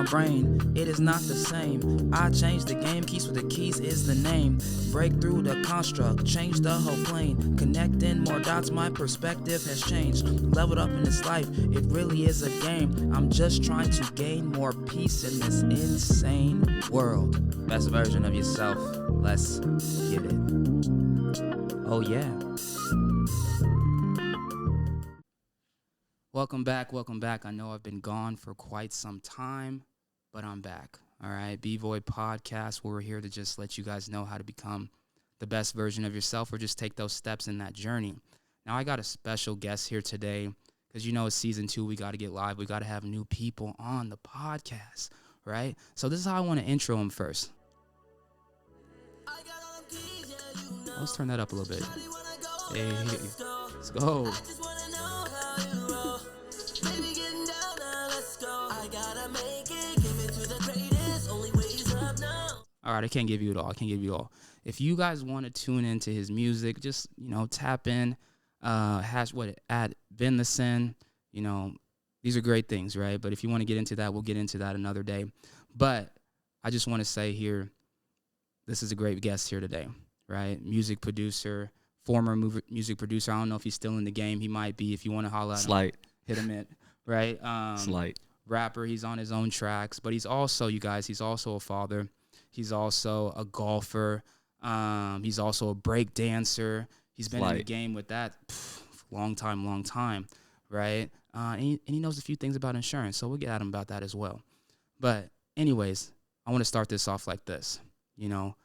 my brain, it is not the same. I changed the game, keys with the keys is the name. Break through the construct, change the whole plane. Connecting more dots, my perspective has changed. Leveled up in this life, it really is a game. I'm just trying to gain more peace in this insane world. Best version of yourself, let's get it. Oh yeah. Welcome back. I know I've been gone for quite some time, but I'm back. All right, B-voy podcast, where we're here to just let you guys know how to become the best version of yourself or just take those steps in that journey. Now, I got a special guest here today because, you know, it's season 2. We got to get live. We got to have new people on the podcast, right? So this is how I want to intro him first. Let's turn that up a little bit. Hey, let's go. All right, I can't give you it all. If you guys want to tune into his music, just, you know, tap in, add Vinlison, you know, these are great things, right? But if you want to get into that, we'll get into that another day. But I just want to say here, this is a great guest here today, right? Music producer, former music producer. I don't know if he's still in the game. He might be. If you want to holler at him, hit him in, right? Slight. Rapper, he's on his own tracks, but he's also, you guys, he's also a father. He's also a golfer. He's also a break dancer. He's been in the game with that long time, right? And he knows a few things about insurance, so we'll get at him about that as well. But anyways, I want to start this off like this. You know,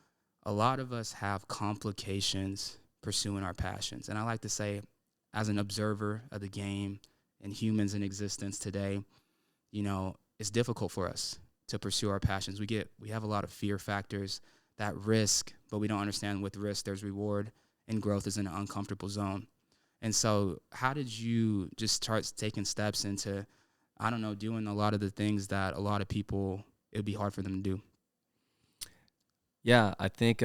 a lot of us have complications pursuing our passions. And I like to say, as an observer of the game and humans in existence today, you know, it's difficult for us to pursue our passions. We have a lot of fear factors, that risk, but we don't understand with risk there's reward and growth is in an uncomfortable zone. And so how did you just start taking steps into, I don't know, doing a lot of the things that a lot of people, it would be hard for them to do? Yeah, I think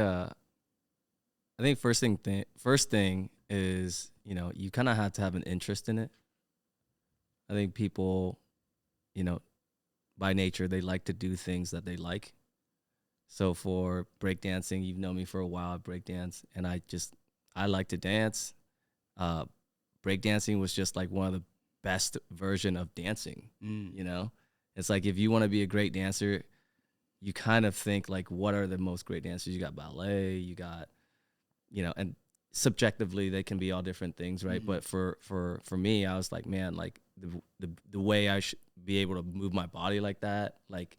first thing is, you know, you kind of have to have an interest in it. I think people, you know, by nature, they like to do things that they like. So for breakdancing, you've known me for a while, I breakdance, and I like to dance. Breakdancing was just like one of the best version of dancing, you know? It's like if you want to be a great dancer, you kind of think like, what are the most great dancers? You got ballet, you got, you know, and subjectively they can be all different things, right? But for me, I was like, man, like the way I should be able to move my body like that, like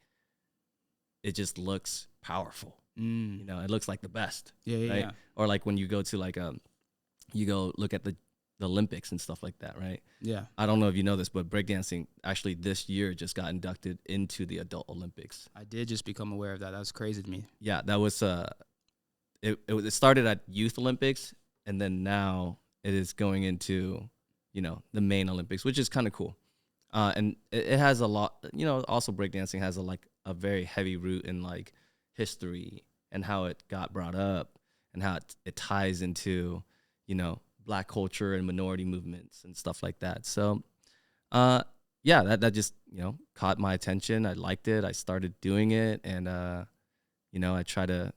it just looks powerful. You know, it looks like the best. Right? Or like when you go to like you go look at the Olympics and stuff like that, right? Yeah. I don't know if you know this, but breakdancing actually this year just got inducted into the adult Olympics. I did just become aware of that. That was crazy to me. Yeah, that was it started at Youth Olympics, and then now it is going into, you know, the main Olympics, which is kind of cool. And it has a lot, you know, also breakdancing has a very heavy root in like history and how it got brought up and how it ties into, you know, Black culture and minority movements and stuff like that. So, yeah, that just, you know, caught my attention. I liked it. I started doing it, and, you know, I try to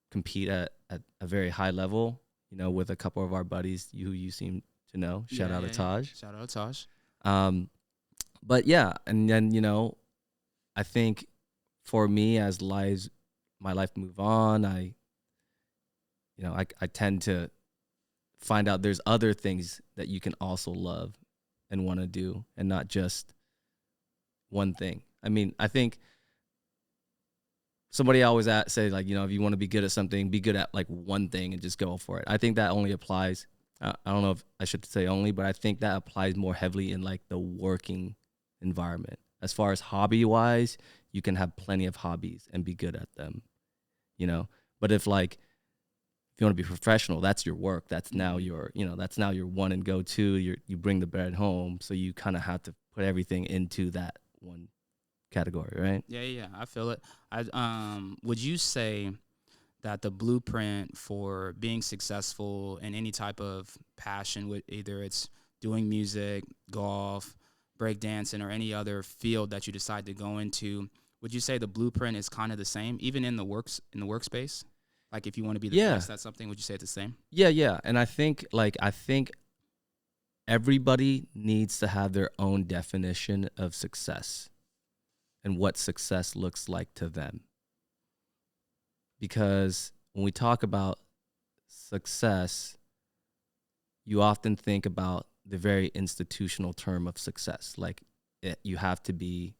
compete at a very high level, you know, with a couple of our buddies who you seem to know. Shout out to Taj. Shout out to Taj. But yeah, and then, you know, I think for me, as my life move on, I tend to find out there's other things that you can also love and want to do, and not just one thing. I mean, I think somebody always say, like, you know, if you want to be good at something, be good at like one thing and just go for it. I think that only applies. I don't know if I should say only, but I think that applies more heavily in like the working environment. As far as hobby wise, you can have plenty of hobbies and be good at them, you know. But if you want to be professional, that's your work. That's now your one and go to. You bring the bread home, so you kind of have to put everything into that one category, right? Yeah, I feel it. Would you say that the blueprint for being successful in any type of passion, with either it's doing music, golf, breakdancing, or any other field that you decide to go into, would you say the blueprint is kind of the same, even in the workspace? Like if you want to be the Yeah. best at something, would you say it's the same? Yeah. And I think everybody needs to have their own definition of success and what success looks like to them. Because when we talk about success, you often think about the very institutional term of success. Like you have to be,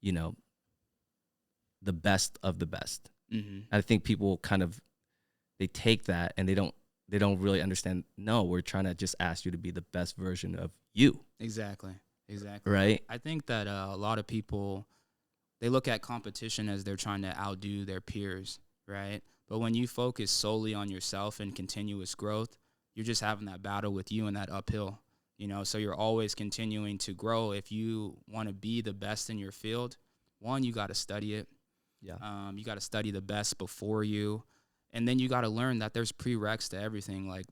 you know, the best of the best. Mm-hmm. I think people they take that and they don't really understand. No, we're trying to just ask you to be the best version of you. Exactly. Right? I think that a lot of people, they look at competition as they're trying to outdo their peers, right? But when you focus solely on yourself and continuous growth, you're just having that battle with you and that uphill, so you're always continuing to grow. If you want to be the best in your field, one, you got to study it. Yeah. You got to study the best before you, and then you got to learn that there's prereqs to everything. Like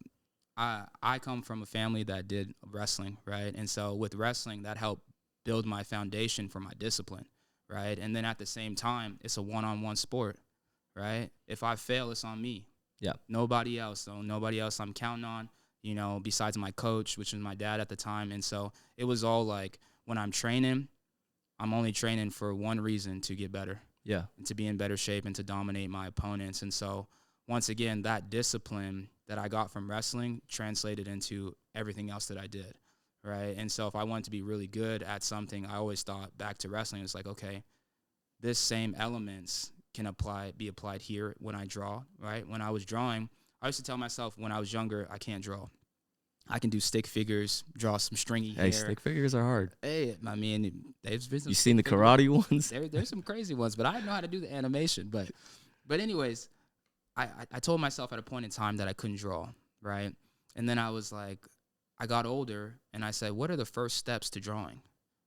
I come from a family that did wrestling, right? And so with wrestling, that helped build my foundation for my discipline, right? And then at the same time, it's a one-on-one sport, right? If I fail, it's on me. Yeah. Nobody else. So nobody else I'm counting on, besides my coach, which was my dad at the time. And so it was all like when I'm training, I'm only training for one reason: to get better. Yeah. And to be in better shape and to dominate my opponents. And so once again, that discipline that I got from wrestling translated into everything else that I did, right? And so if I wanted to be really good at something, I always thought back to wrestling. It's like, okay, this same elements can be applied here when I draw, right? When I was drawing, I used to tell myself when I was younger, I can't draw. I can do stick figures, draw some stringy hair. Hey, stick figures are hard. Hey, I mean, there's been some. You seen the karate ones? There's some crazy ones, but I didn't know how to do the animation. But anyways, I told myself at a point in time that I couldn't draw, right? And then I was like, I got older, and I said, what are the first steps to drawing,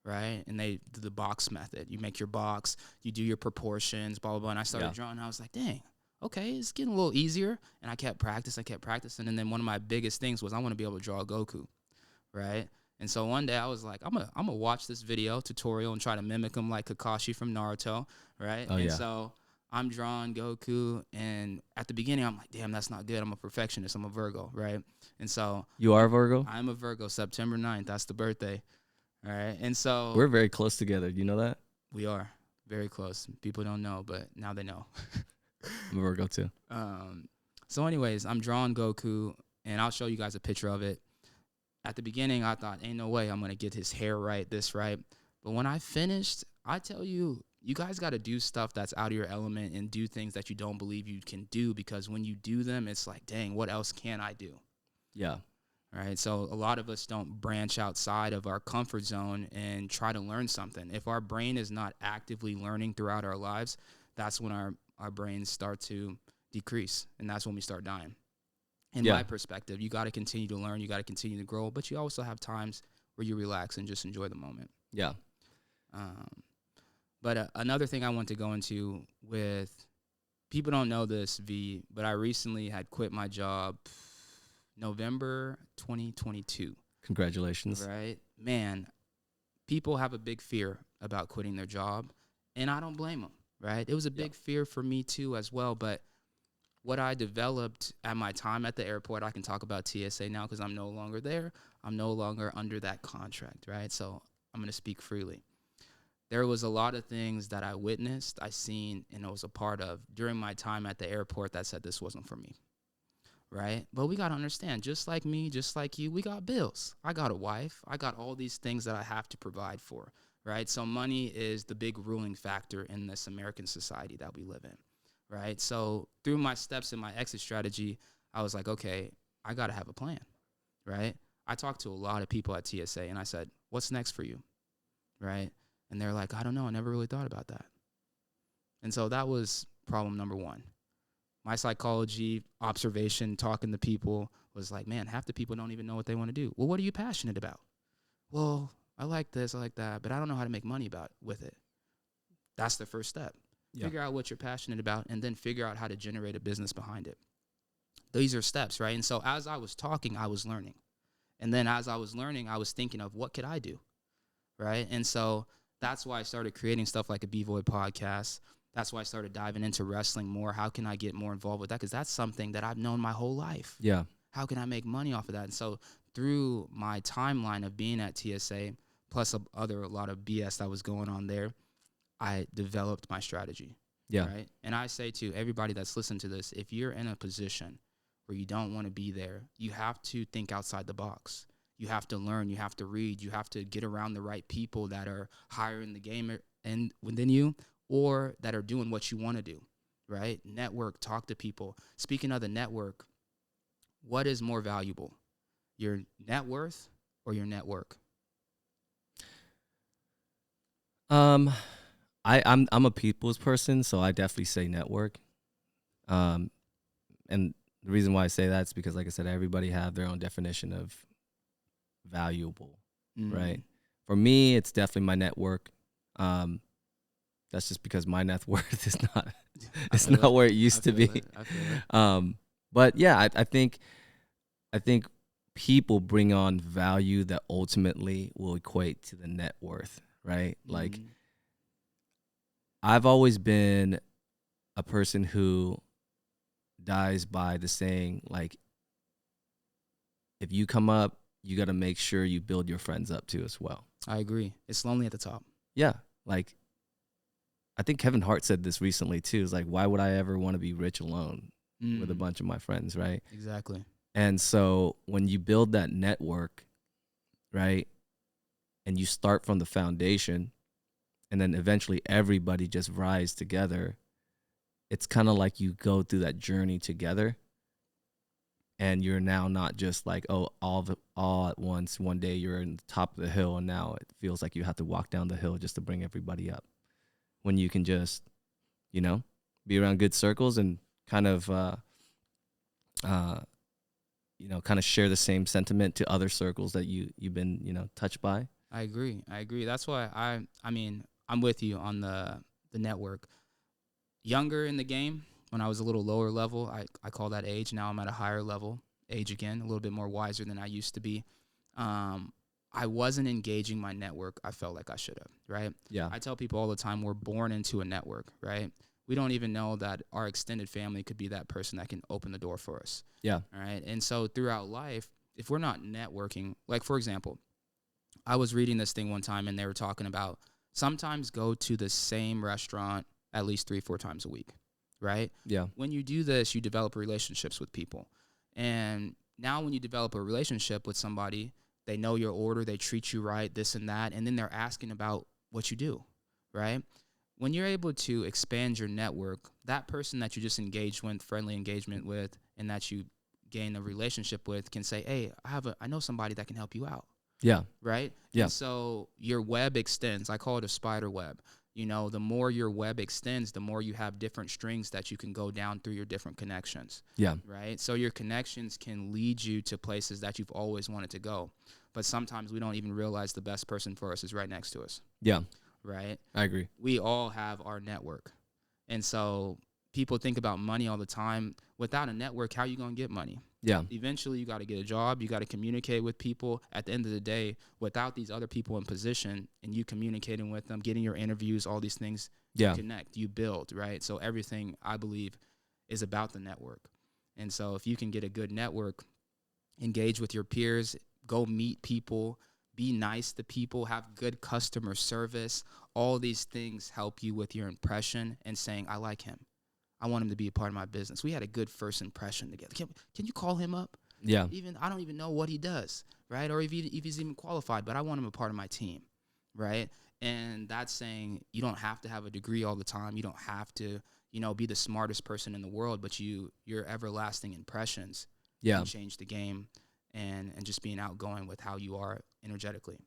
right? And they do the box method. You make your box, you do your proportions, blah, blah, blah. And I started drawing, and I was like, dang, okay, it's getting a little easier. And I kept practicing. And then one of my biggest things was I want to be able to draw Goku, right? And so one day I was like, I'm gonna watch this video tutorial and try to mimic him like Kakashi from Naruto, right? Oh, and yeah. So I'm drawing Goku, and at the beginning I'm like, damn, that's not good. I'm a perfectionist. I'm a Virgo, right? And so You are Virgo? I'm a Virgo, September 9th. That's the birthday, all right? And so We're very close together. Do you know that? we are very close. People don't know, but now they know. I'm a Virgo too. So anyways, I'm drawing Goku, and I'll show you guys a picture of it. At the beginning, I thought, ain't no way I'm going to get his hair right, this right. But when I finished, I tell you, you guys got to do stuff that's out of your element and do things that you don't believe you can do, because when you do them, it's like, dang, what else can I do? Yeah. Right? So a lot of us don't branch outside of our comfort zone and try to learn something. If our brain is not actively learning throughout our lives, that's when our brains start to decrease, and that's when we start dying. In my perspective, you got to continue to learn, you got to continue to grow, but you also have times where you relax and just enjoy the moment. Yeah. But another thing I want to go into with, people don't know this, V, but I recently had quit my job November 2022. Congratulations. Right? Man, people have a big fear about quitting their job, and I don't blame them, right? It was a big fear for me too as well, but what I developed at my time at the airport, I can talk about TSA now because I'm no longer there. I'm no longer under that contract, right? So I'm going to speak freely. There was a lot of things that I witnessed, I seen, and I was a part of during my time at the airport that said this wasn't for me, right? But we got to understand, just like me, just like you, we got bills. I got a wife. I got all these things that I have to provide for, right? So money is the big ruling factor in this American society that we live in. Right. So through my steps in my exit strategy, I was like, okay, I got to have a plan. Right. I talked to a lot of people at TSA and I said, what's next for you? Right. And they're like, I don't know. I never really thought about that. And so that was problem number one. My psychology, observation, talking to people was like, man, half the people don't even know what they want to do. Well, what are you passionate about? Well, I like this, I like that, but I don't know how to make money with it. That's the first step. Figure out what you're passionate about, and then figure out how to generate a business behind it. These are steps, right? And so as I was talking, I was learning. And then as I was learning, I was thinking of what could I do, right? And so That's why I started creating stuff like a B-voy podcast. That's why I started diving into wrestling more. How can I get more involved with that? Because that's something that I've known my whole life. Yeah. How can I make money off of that? And so through my timeline of being at TSA, plus a lot of BS that was going on there, I developed my strategy. Yeah. Right. And I say to everybody that's listening to this, if you're in a position where you don't want to be there, you have to think outside the box. You have to learn. You have to read. You have to get around the right people that are higher in the game and within you, or that are doing what you want to do. Right. Network. Talk to people. Speaking of the network, what is more valuable, your net worth or your network? I'm a people's person, so I definitely say network. And the reason why I say that is because, like I said, everybody have their own definition of valuable, right? For me, it's definitely my network. That's just because my net worth is not it's not where it used to be. But yeah, I think people bring on value that ultimately will equate to the net worth, right? Like, I've always been a person who dies by the saying, like, if you come up, you got to make sure you build your friends up too as well. I agree. It's lonely at the top. Yeah. Like, I think Kevin Hart said this recently too. It's like, why would I ever want to be rich alone with a bunch of my friends, right? Exactly. And so when you build that network, right, and you start from the foundation, and then eventually everybody just rise together, it's kind of like you go through that journey together, and you're now not just like, oh, all at once. One day you're in the top of the hill, and now it feels like you have to walk down the hill just to bring everybody up. When you can just, be around good circles and kind of, kind of share the same sentiment to other circles that you've been, touched by. I agree. That's why I'm with you on the network. Younger in the game, when I was a little lower level, I call that age. Now I'm at a higher level, age again, a little bit more wiser than I used to be. I wasn't engaging my network. I felt like I should have, right? Yeah. I tell people all the time, we're born into a network, right? We don't even know that our extended family could be that person that can open the door for us. Yeah. All right. And so throughout life, if we're not networking, like for example, I was reading this thing one time and they were talking about sometimes go to the same restaurant at least 3-4 times a week, right? Yeah. When you do this, you develop relationships with people. And now when you develop a relationship with somebody, they know your order, they treat you right, this and that, and then they're asking about what you do, right? When you're able to expand your network, that person that you just engaged with, friendly engagement with, and that you gain a relationship with can say, hey, I know somebody that can help you out. Yeah. Right? Yeah. And so your web extends. I call it a spider web. The more your web extends, the more you have different strings that you can go down through your different connections. Yeah. Right? So your connections can lead you to places that you've always wanted to go. But sometimes we don't even realize the best person for us is right next to us. Yeah. Right? I agree. We all have our network. And so people think about money all the time. Without a network, how are you going to get money? Yeah. Eventually, you got to get a job. You got to communicate with people. At the end of the day, without these other people in position and you communicating with them, getting your interviews, all these things, you connect, you build, right? So everything, I believe, is about the network. And so if you can get a good network, engage with your peers, go meet people, be nice to people, have good customer service, all these things help you with your impression and saying, I like him. I want him to be a part of my business. We had a good first impression together. Can you call him up? Yeah. I don't even know what he does, right? Or if he's even qualified, but I want him a part of my team, right? And that's saying you don't have to have a degree all the time. You don't have to, be the smartest person in the world, but your everlasting impressions can change the game and just being outgoing with how you are energetically.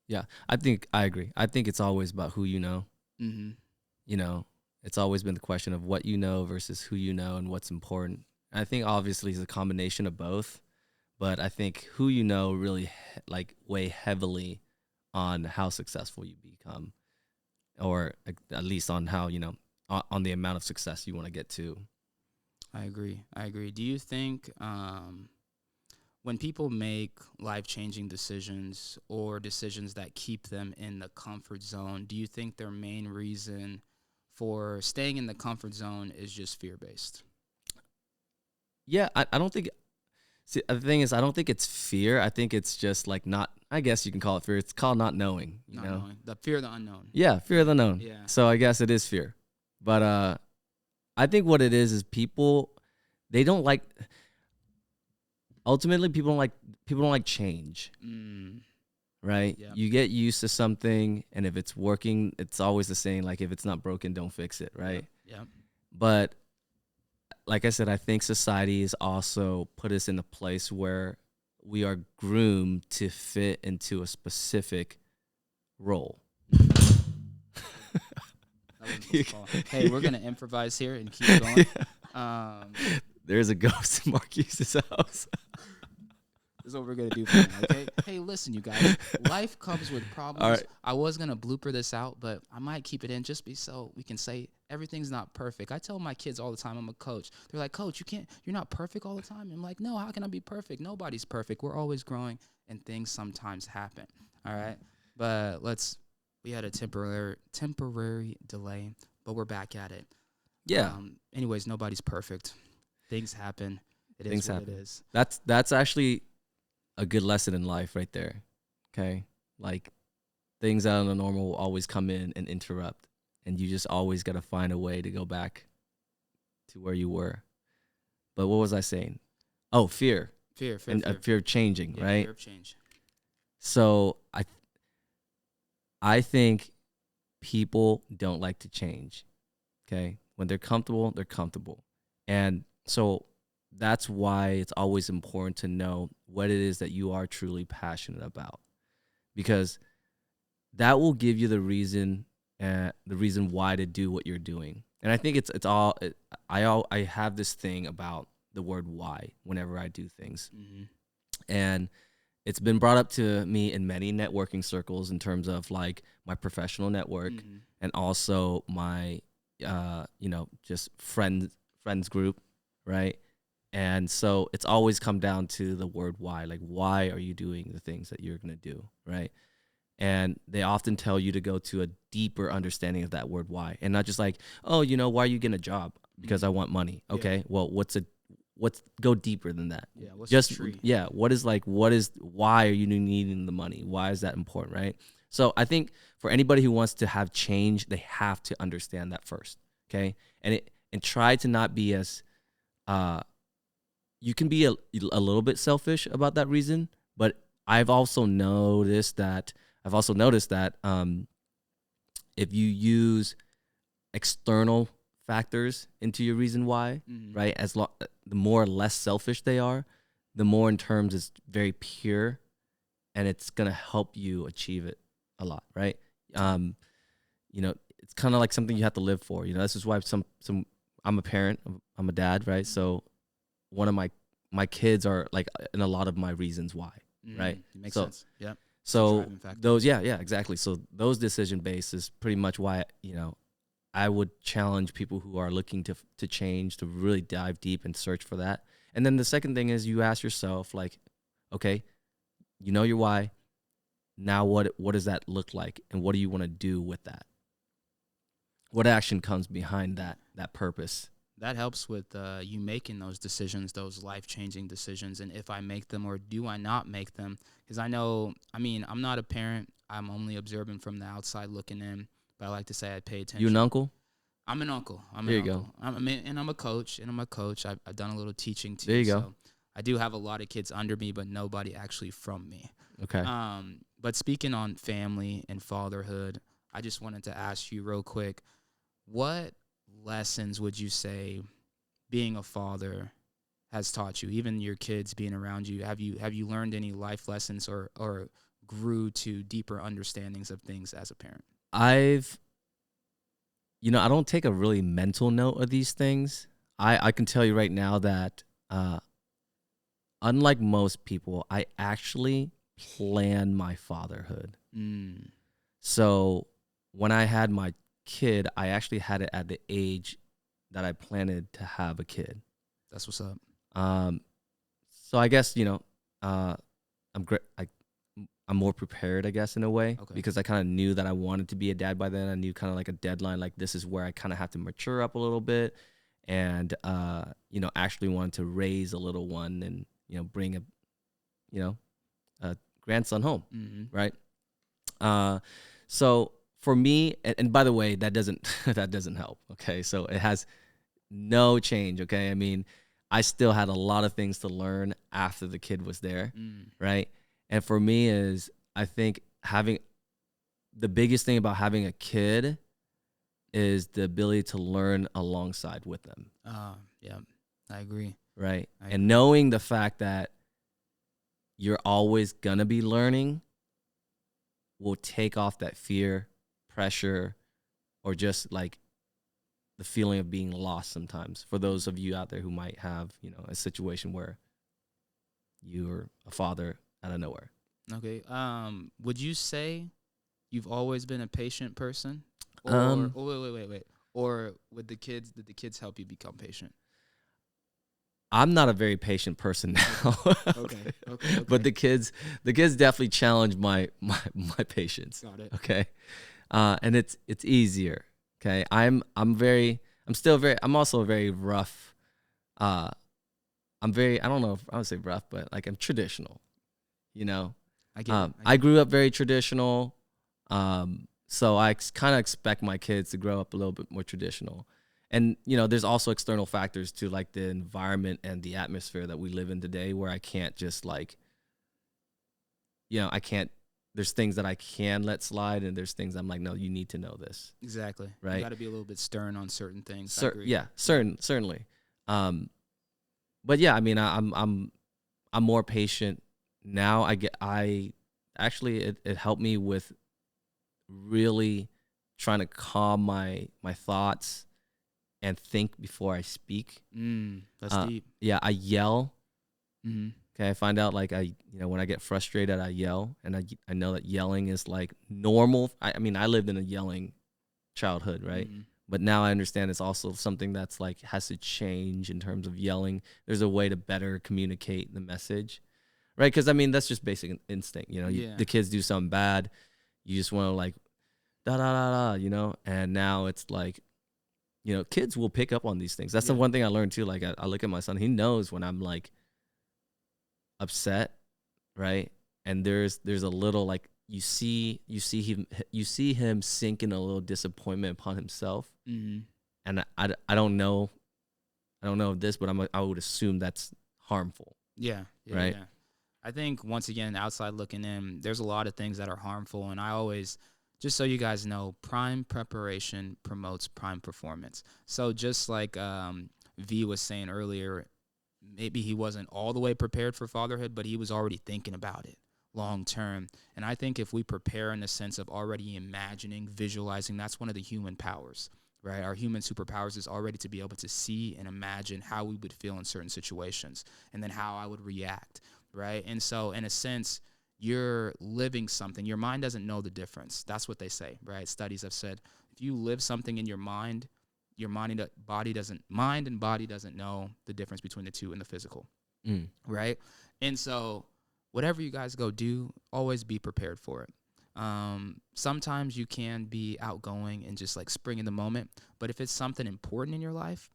Yeah. I agree. I think it's always about who you know. Mm-hmm. It's always been the question of what you know versus who you know and what's important. And I think obviously it's a combination of both, but I think who you know really weigh heavily on how successful you become, or at least on how, on the amount of success you want to get to. I agree. Do you think when people make life-changing decisions or decisions that keep them in the comfort zone, do you think their main reason for staying in the comfort zone is just fear-based? Yeah, I don't think. See, the thing is, I don't think it's fear. I think it's just like not. I guess you can call it fear. It's called not knowing. Not knowing. The fear of the unknown. Yeah, fear of the unknown. Yeah. So I guess it is fear. But I think what it is people they don't like. Ultimately, people don't like change. Right? Yep. You get used to something, and if it's working, it's always the same. Like if it's not broken, don't fix it. Right? Yep. But like I said, I think society has also put us in a place where we are groomed to fit into a specific role. Hey, we're gonna improvise here and keep going. There's a ghost in Marquise's house. This is what we're gonna do for now, okay? Hey, listen, you guys. Life comes with problems. All right. I was gonna blooper this out, but I might keep it in just so we can say everything's not perfect. I tell my kids all the time, I'm a coach. They're like, Coach, you're not perfect all the time. I'm like, no, how can I be perfect? Nobody's perfect. We're always growing, and things sometimes happen. All right, but we had a temporary delay, but we're back at it. Yeah. Anyways, nobody's perfect. Things happen. It is. That's actually a good lesson in life right there. Okay? Like things out of the normal will always come in and interrupt, and you just always got to find a way to go back to where you were. But what was I saying? Oh, fear. Fear Fear of changing, yeah, right? Fear of change. So I think people don't like to change. Okay? When they're comfortable, they're comfortable. And so that's why it's always important to know what it is that you are truly passionate about, because that will give you the reason why to do what you're doing. And I think I have this thing about the word why whenever I do things. Mm-hmm. And it's been brought up to me in many networking circles in terms of like my professional network, Mm-hmm. and also my just friends group, right? And so it's always come down to the word why. Like, why are you doing the things that you're going to do, right? And they often tell you to go to a deeper understanding of that word why, and not just like, oh, why are you getting a job? Because I want money. Okay, yeah. Well, go deeper than that. Yeah, what's just the tree? Yeah, why are you needing the money? Why is that important, right? So I think for anybody who wants to have change, they have to understand that first, okay? And try to not be as you can be a little bit selfish about that reason, but I've also noticed that if you use external factors into your reason why, Mm-hmm. right? The more or less selfish they are, the more in terms it's very pure, and it's gonna help you achieve it a lot, right? It's kind of like something you have to live for. This is why I'm a parent, I'm a dad, right? So one of my kids are like in a lot of my reasons why, right? It makes sense. Yeah. So those, yeah, exactly. So those decision based is pretty much why, I would challenge people who are looking to change to really dive deep and search for that. And then the second thing is you ask yourself, like, okay, your why. Now what does that look like? And what do you want to do with that? What action comes behind that purpose? That helps with you making those decisions, those life-changing decisions, and if I make them or do I not make them. Because I'm not a parent. I'm only observing from the outside looking in, but I like to say I pay attention. You an uncle? I'm an uncle. There you go. And I'm a coach. I've done a little teaching too. There you go. So I do have a lot of kids under me, but nobody actually from me. Okay. But speaking on family and fatherhood, I just wanted to ask you real quick, what lessons would you say being a father has taught you? Even your kids being around you, have you learned any life lessons or grew to deeper understandings of things as a parent? I don't take a really mental note of these things. I can tell you right now that unlike most people, I actually plan my fatherhood. So when I had my kid, I actually had it at the age that I planned to have a kid. That's what's up. So I guess, I'm great. I'm more prepared, I guess, in a way, Okay. because I kind of knew that I wanted to be a dad by then. I knew kind of like a deadline, like this is where I kind of have to mature up a little bit, and actually wanted to raise a little one and bring a grandson home, Mm-hmm. right? So for me, and by the way, that doesn't that doesn't help. Okay, so it has no change. Okay, I mean, I still had a lot of things to learn after the kid was there, right? And for me is, I think having the biggest thing about having a kid is the ability to learn alongside with them. Yeah, I agree. Right. And knowing the fact that you're always going to be learning will take off that fear, pressure, or just like the feeling of being lost sometimes for those of you out there who might have, a situation where you're a father out of nowhere. Okay. Would you say you've always been a patient person? Or wait. Or did the kids help you become patient? I'm not a very patient person now. Okay. But the kids definitely challenge my patience. Got it. Okay. And it's easier. Okay. I'm also very rough. I don't know if I would say rough, but like I'm traditional, I get it. I grew up very traditional. So I kind of expect my kids to grow up a little bit more traditional. And, there's also external factors to like the environment and the atmosphere that we live in today where I can't just like, there's things that I can let slide and there's things I'm like, no, you need to know this. Exactly. Right. You got to be a little bit stern on certain things. Yeah, certainly. But yeah, I mean, I'm more patient now. It helped me with really trying to calm my thoughts and think before I speak. That's deep. Yeah, I yell. Mm-hmm. Okay, I find out like when I get frustrated, I yell, and I know that yelling is like normal. I mean, I lived in a yelling childhood, right? Mm-hmm. But now I understand it's also something that's like has to change in terms of yelling. There's a way to better communicate the message, right? Because I mean, that's just basic instinct. The kids do something bad, you just want to like da da da da, and now it's like. Kids will pick up on these things. That's the one thing I learned too. Like I look at my son, he knows when I'm like upset, right? And there's a little like you see him sink in a little disappointment upon himself. Mm-hmm. And I don't know of this, but I would assume that's harmful. Yeah. Right. Yeah. I think once again, outside looking in, there's a lot of things that are harmful, and I always. Just so you guys know, prime preparation promotes prime performance. So just like V was saying earlier, maybe he wasn't all the way prepared for fatherhood, but he was already thinking about it long term. And I think if we prepare in the sense of already imagining, visualizing, that's one of the human powers, right? Our human superpowers is already to be able to see and imagine how we would feel in certain situations and then how I would react, right? And so in a sense, you're living something. Your mind doesn't know the difference. That's what they say, right? Studies have said if you live something in your mind and body doesn't know the difference between the two in the physical, right? And so whatever you guys go do, always be prepared for it. Sometimes you can be outgoing and just like spring in the moment, but if it's something important in your life,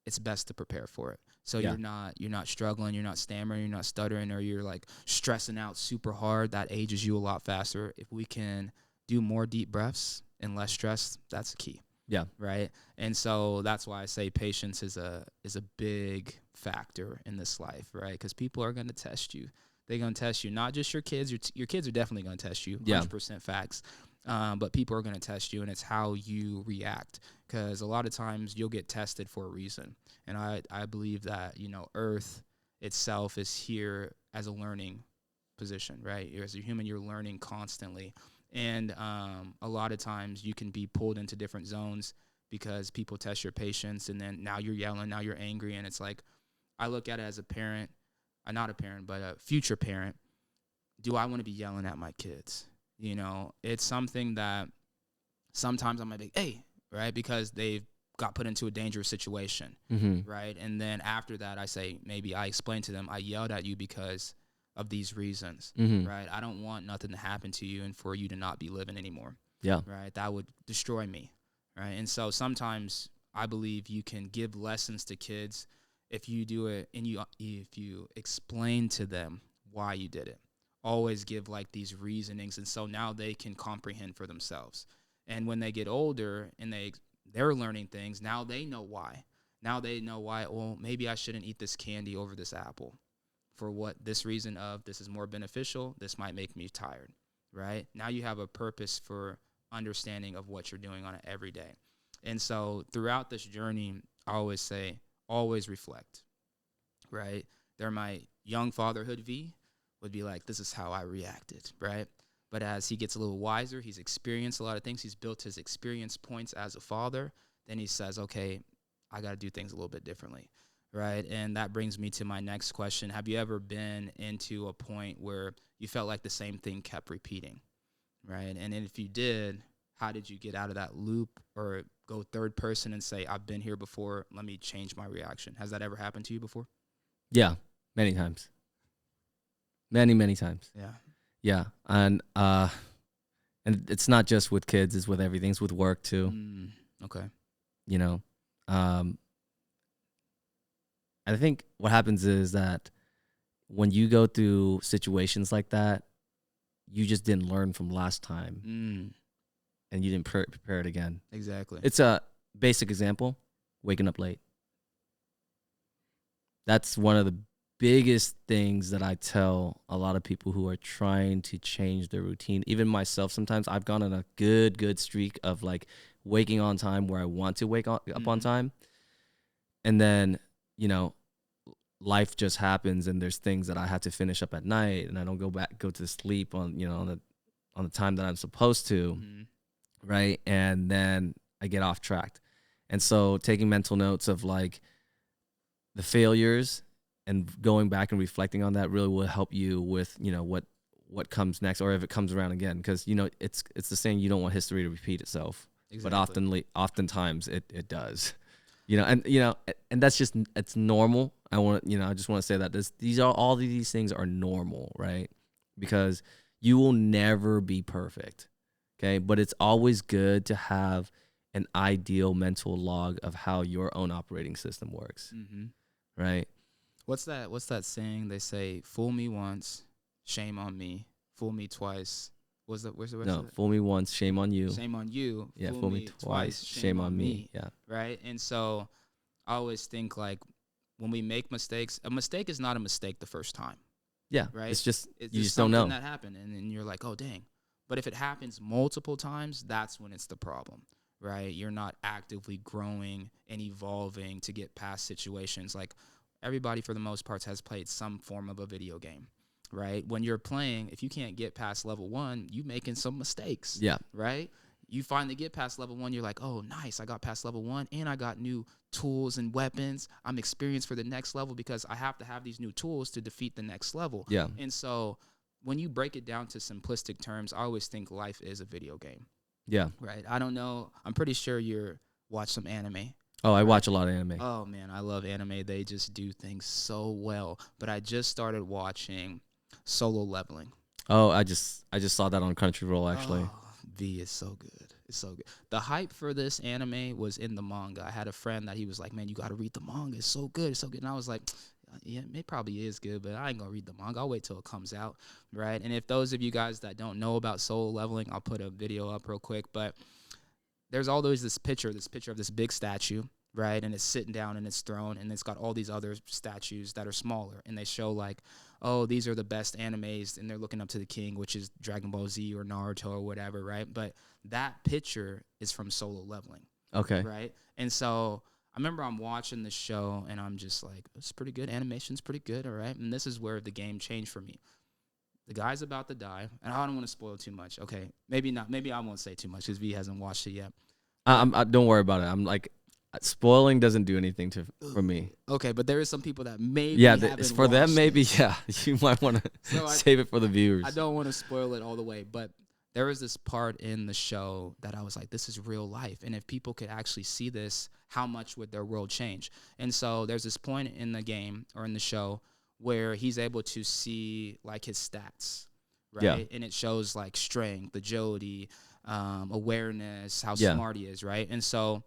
it's best to prepare for it. So you're not struggling, you're not stammering, you're not stuttering, or you're like stressing out super hard. That ages you a lot faster. If we can do more deep breaths and less stress, that's the key. Yeah. Right. And so that's why I say patience is a big factor in this life, right? Because people are going to test you. They're going to test you, not just your kids. Your kids are definitely going to test you. 100% facts. But people are going to test you, and it's how you react. Because a lot of times you'll get tested for a reason. And I believe that, Earth itself is here as a learning position, right? As a human, you're learning constantly. And a lot of times you can be pulled into different zones because people test your patience, and then now you're yelling, now you're angry. And it's like, I look at it as a parent, not a parent, but a future parent. Do I want to be yelling at my kids? It's something that sometimes I might be, hey, right? Because they've got put into a dangerous situation, right? And then after that, I say, maybe I explain to them, I yelled at you because of these reasons, right? I don't want nothing to happen to you and for you to not be living anymore. Yeah. Right? That would destroy me, right? And so sometimes I believe you can give lessons to kids if you do it and if you explain to them why you did it. Always give like these reasonings, and so now they can comprehend for themselves. And when they get older and they're learning things, now they know why. Now they know why. Well, maybe I shouldn't eat this candy over this apple. For what this reason of this is more beneficial, this might make me tired, right? Now you have a purpose for understanding of what you're doing on it every day. And so throughout this journey, I always say, always reflect, right? There, my young fatherhood V would be like, this is how I reacted, right? But as he gets a little wiser, he's experienced a lot of things. He's built his experience points as a father. Then he says, okay, I got to do things a little bit differently, right? And that brings me to my next question. Have you ever been into a point where you felt like the same thing kept repeating, right? And if you did, how did you get out of that loop or go third person and say, I've been here before, let me change my reaction? Has that ever happened to you before? Yeah, many times. Many times. Yeah. Yeah, and it's not just with kids; it's with everything. It's with work too. Okay. You know, I think what happens is that when you go through situations like that, you just didn't learn from last time, and you didn't prepare it again. Exactly. It's a basic example: waking up late. That's one of the biggest things that I tell a lot of people who are trying to change their routine. Even myself, sometimes I've gone on a good streak of like waking on time where I want to wake up on time. And then, life just happens and there's things that I have to finish up at night and I don't go to sleep on the time that I'm supposed to. Right. And then I get off track. And so taking mental notes of like the failures and going back and reflecting on that really will help you with, what comes next, or if it comes around again, because, it's the saying, you don't want history to repeat itself. Exactly. But oftentimes it does, and that's just, it's normal. I just want to say that all these things are normal, right? Because you will never be perfect. Okay. But it's always good to have an ideal mental log of how your own operating system works. Right. What's that saying? They say, fool me once, shame on me. Fool me twice. Where's the rest of it? Fool me once, shame on you. Shame on you. Yeah, fool me twice, shame on me. Yeah. Right? And so I always think like when we make mistakes, a mistake is not a mistake the first time. Yeah. Right? It's just you just don't know. Something that happened and then you're like, oh dang. But if it happens multiple times, that's when it's the problem. Right? You're not actively growing and evolving to get past situations. Like everybody, for the most part, has played some form of a video game, right? When you're playing, if you can't get past level 1, you making some mistakes. Yeah. Right? You finally get past level 1, you're like, oh, nice, I got past level 1, and I got new tools and weapons. I'm experienced for the next level because I have to have these new tools to defeat the next level. Yeah. And so when you break it down to simplistic terms, I always think life is a video game. Yeah. Right? I don't know. I'm pretty sure you watch some anime. Oh, I watch a lot of anime. Oh, man, I love anime. They just do things so well. But I just started watching Solo Leveling. Oh, I just saw that on Crunchyroll, actually. Oh, V is so good. It's so good. The hype for this anime was in the manga. I had a friend that he was like, man, you got to read the manga. It's so good. It's so good. And I was like, yeah, it probably is good, but I ain't going to read the manga. I'll wait till it comes out, right? And if those of you guys that don't know about Solo Leveling, I'll put a video up real quick. But there's always this picture of this big statue, right? And it's sitting down in its throne, and it's got all these other statues that are smaller. And they show like, oh, these are the best animes, and they're looking up to the king, which is Dragon Ball Z or Naruto or whatever, right? But that picture is from Solo Leveling. Okay. Right? And so I remember I'm watching the show, and I'm just like, it's pretty good. Animation's pretty good, all right? And this is where the game changed for me. The guy's about to die, and I don't want to spoil too much. Okay, maybe not. Maybe I won't say too much because V hasn't watched it yet. Don't worry about it. I'm like, spoiling doesn't do anything for me. Okay, but there is some people that maybe it's for them. Maybe you might want to save it for the viewers. I don't want to spoil it all the way, but there was this part in the show that I was like, this is real life, and if people could actually see this, how much would their world change? And so there's this point in the game or in the show where he's able to see like his stats, right? Yeah. And it shows like strength, agility, awareness, how Yeah. smart he is, right? And so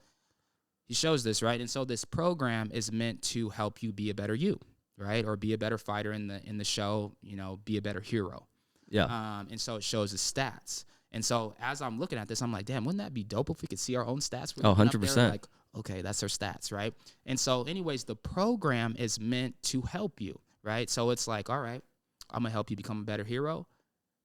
he shows this, right? And so this program is meant to help you be a better you, right? Or be a better fighter in the show, you know, be a better hero. Yeah. And so it shows his stats. And so as I'm looking at this, I'm like, damn, wouldn't that be dope if we could see our own stats? We're Oh, looking up there 100%. like, okay, that's our stats, right? And so anyways, the program is meant to help you, right? So it's like, all right, I'm going to help you become a better hero.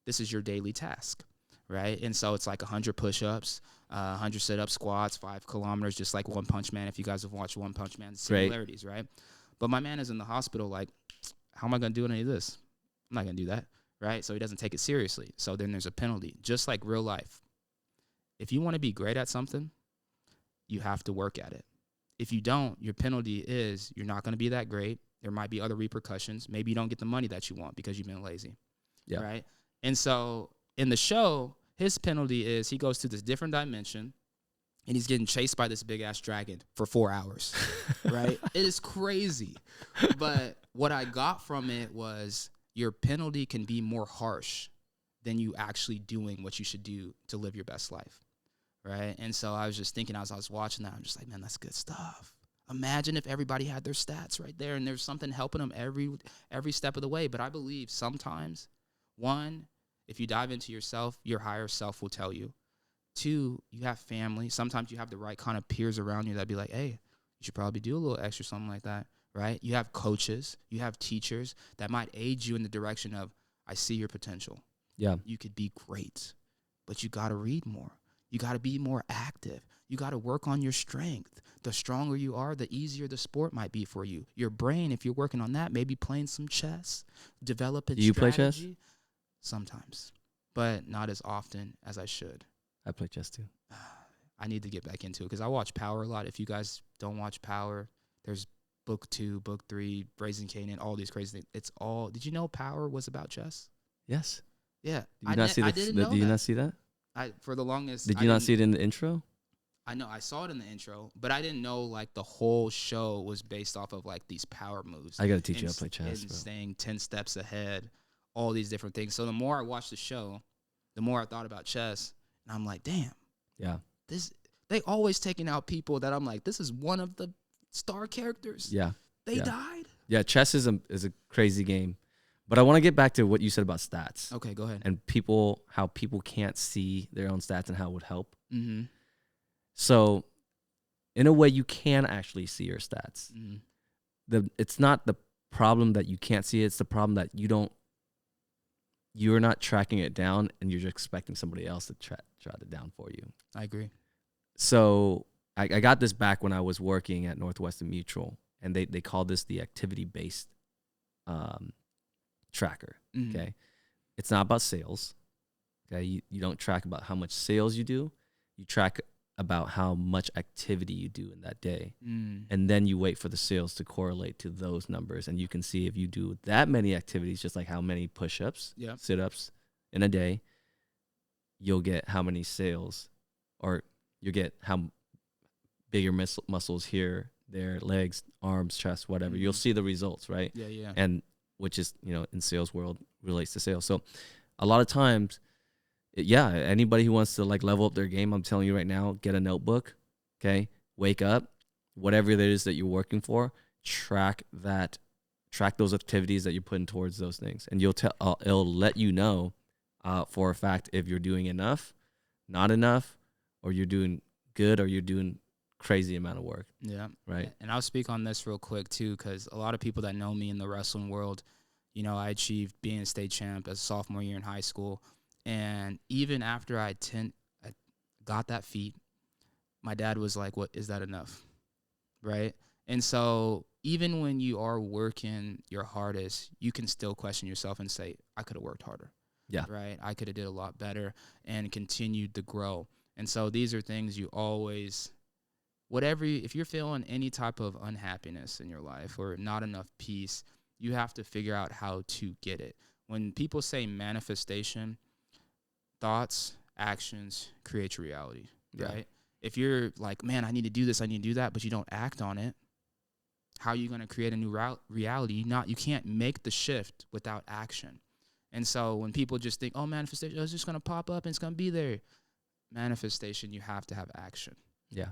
This is your daily task, right? And so it's like 100 push-ups, 100 sit-ups, squats, 5 kilometers, just like One Punch Man. If you guys have watched One Punch Man, similarities, right? But my man is in the hospital like, how am I going to do any of this? I'm not going to do that, right? So he doesn't take it seriously. So then there's a penalty, just like real life. If you want to be great at something, you have to work at it. If you don't, your penalty is you're not going to be that great. There might be other repercussions. Maybe you don't get the money that you want because you've been lazy, right? And so in the show, his penalty is he goes to this different dimension, and he's getting chased by this big-ass dragon for 4 hours, right? It is crazy. But what I got from it was your penalty can be more harsh than you actually doing what you should do to live your best life, right? And so I was just thinking as I was watching that, I'm just like, man, that's good stuff. Imagine if everybody had their stats right there and there's something helping them every step of the way. But I believe sometimes, one, if you dive into yourself, your higher self will tell you. Two, you have family. Sometimes you have the right kind of peers around you that be like, hey, you should probably do a little extra, something like that, right? You have coaches. You have teachers that might aid you in the direction of, I see your potential. Yeah. You could be great, but you got to read more. You got to be more active. You got to work on your strength. The stronger you are, the easier the sport might be for you. Your brain, if you're working on that, maybe playing some chess, developing strategy. Do you play chess? Sometimes, but not as often as I should. I play chess too. I need to get back into it because I watch Power a lot. If you guys don't watch Power, there's Book 2, Book 3, Brazen Canaan, all these crazy things. It's all. Did you know Power was about chess? Yes. Yeah. Did you not see that. Did you not see that? For the longest. Did you not see it in the intro? I know. I saw it in the intro, but I didn't know like the whole show was based off of like these power moves. I got to teach you how to play chess, and bro. staying 10 steps ahead, all these different things. So the more I watched the show, the more I thought about chess, and I'm like, damn. Yeah. They always taking out people that I'm like, this is one of the star characters. Yeah. They died. Yeah, chess is a crazy game. But I want to get back to what you said about stats. Okay, go ahead. And how people can't see their own stats and how it would help. Mm-hmm. So, in a way, you can actually see your stats. Mm-hmm. It's not the problem that you can't see it. It's the problem that you're not tracking it down, and you're just expecting somebody else to track it down for you. I agree. So, I got this back when I was working at Northwestern Mutual, and they call this the activity-based tracker. Mm-hmm. Okay, it's not about sales. Okay, you don't track about how much sales you do. You track about how much activity you do in that day, and then you wait for the sales to correlate to those numbers, and you can see if you do that many activities, just like how many push-ups, sit-ups in a day, you'll get how many sales, or you get how big your muscles here, their legs, arms, chest, whatever. You'll see the results, right? Yeah. And which is, in sales world relates to sales. So a lot of times, anybody who wants to like level up their game, I'm telling you right now, get a notebook, okay? Wake up, whatever it is that you're working for, track those activities that you're putting towards those things. And it'll let you know for a fact if you're doing enough, not enough, or you're doing good, or you're doing crazy amount of work. Yeah. Right. And I'll speak on this real quick too, because a lot of people that know me in the wrestling world, I achieved being a state champ as a sophomore year in high school. And even after I got that feat, my dad was like, what, is that enough? Right? And so even when you are working your hardest, you can still question yourself and say, I could have worked harder. Yeah. Right? I could have did a lot better and continued to grow. And so these are things you always, if you're feeling any type of unhappiness in your life or not enough peace, you have to figure out how to get it. When people say manifestation, thoughts, actions create your reality, right? If you're like, man, I need to do this, I need to do that, but you don't act on it, How are you going to create a new reality? You can't make the shift without action. And so when people just think, oh, manifestation, it's just going to pop up and it's going to be there. Manifestation, you have to have action. Yeah.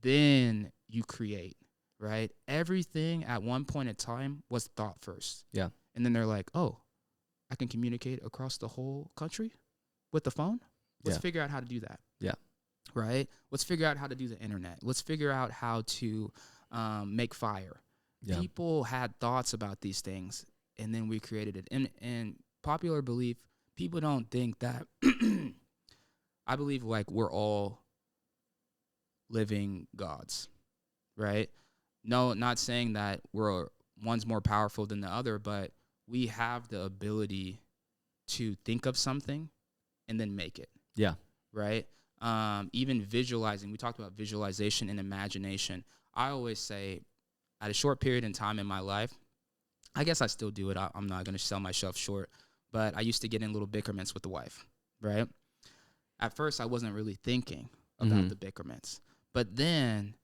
Then you create, right? Everything at one point in time was thought first. Yeah. And then they're like, oh, I can communicate across the whole country with the phone? Let's figure out how to do that. Yeah. Right? Let's figure out how to do the internet. Let's figure out how to make fire. Yeah. People had thoughts about these things, and then we created it. And popular belief, people don't think that. I believe like we're all living gods, right? No, not saying that one's more powerful than the other, but we have the ability to think of something and then make it. Yeah. Right? Even visualizing. We talked about visualization and imagination. I always say at a short period in time in my life, I guess I still do it. I'm not going to sell myself short, but I used to get in little bickerments with the wife, right? At first, I wasn't really thinking about the bickerments. But then,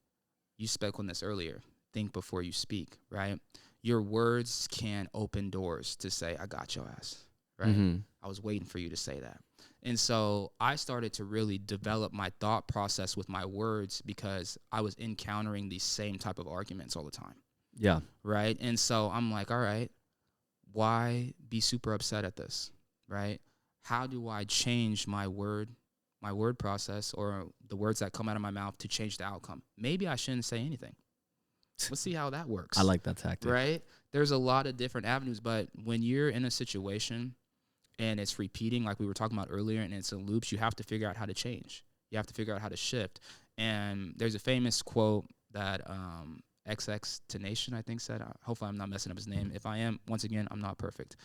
you spoke on this earlier, think before you speak, right? Your words can open doors to say, I got your ass, right? Mm-hmm. I was waiting for you to say that. And so I started to really develop my thought process with my words because I was encountering these same type of arguments all the time. Yeah. Right? And so I'm like, all right, why be super upset at this, right? How do I change my word process or the words that come out of my mouth to change the outcome? Maybe I shouldn't say anything. Let's see how that works. I like that tactic. Right? There's a lot of different avenues, but when you're in a situation and it's repeating like we were talking about earlier and it's in loops, you have to figure out how to change. You have to figure out how to shift. And there's a famous quote that XX Tenation, I think, said. Hopefully I'm not messing up his name. If I am, once again, I'm not perfect.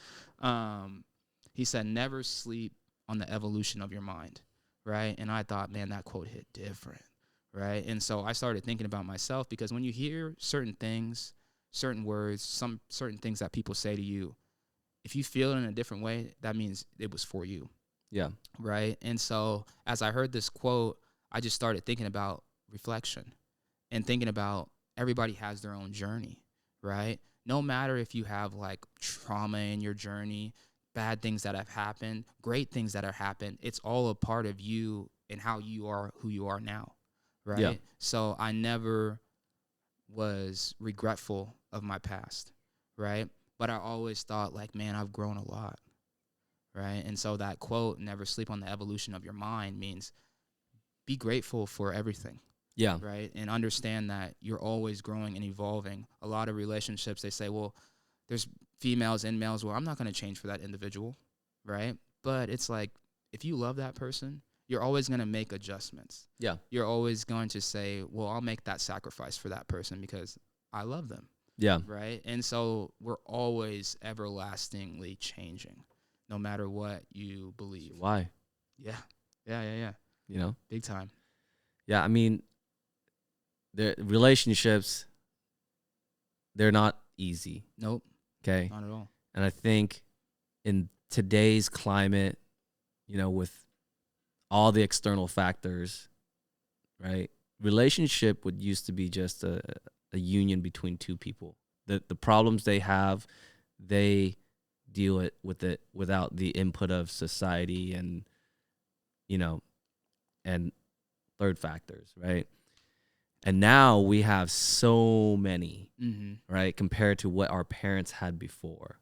He said, never sleep on the evolution of your mind, right? And I thought, man, that quote hit different, right? And so I started thinking about myself because when you hear certain things, certain words, some certain things that people say to you, if you feel it in a different way, that means it was for you. Yeah. Right? And so as I heard this quote, I just started thinking about reflection and thinking about everybody has their own journey, right? No matter if you have like trauma in your journey, bad things that have happened, great things that have happened, it's all a part of you and how you are who you are now, right? Yeah. So I never was regretful of my past, right? But I always thought like, man, I've grown a lot, right? And so that quote, never sleep on the evolution of your mind, means be grateful for everything. Yeah. Right? And understand that you're always growing and evolving. A lot of relationships, they say, well, there's females and males. Well, I'm not going to change for that individual, right? But it's like, if you love that person, you're always going to make adjustments. Yeah. You're always going to say, well, I'll make that sacrifice for that person because I love them. Yeah. Right? And so we're always everlastingly changing, no matter what you believe. Why? Yeah. You know? Big time. Yeah, I mean, the relationships, they're not easy. Nope. Okay? Not at all. And I think in today's climate, you know, with all the external factors, right? Relationship would used to be just a union between two people. The problems they have, they deal with it without the input of society and, you know, and third factors, right? And now we have so many, right, compared to what our parents had before,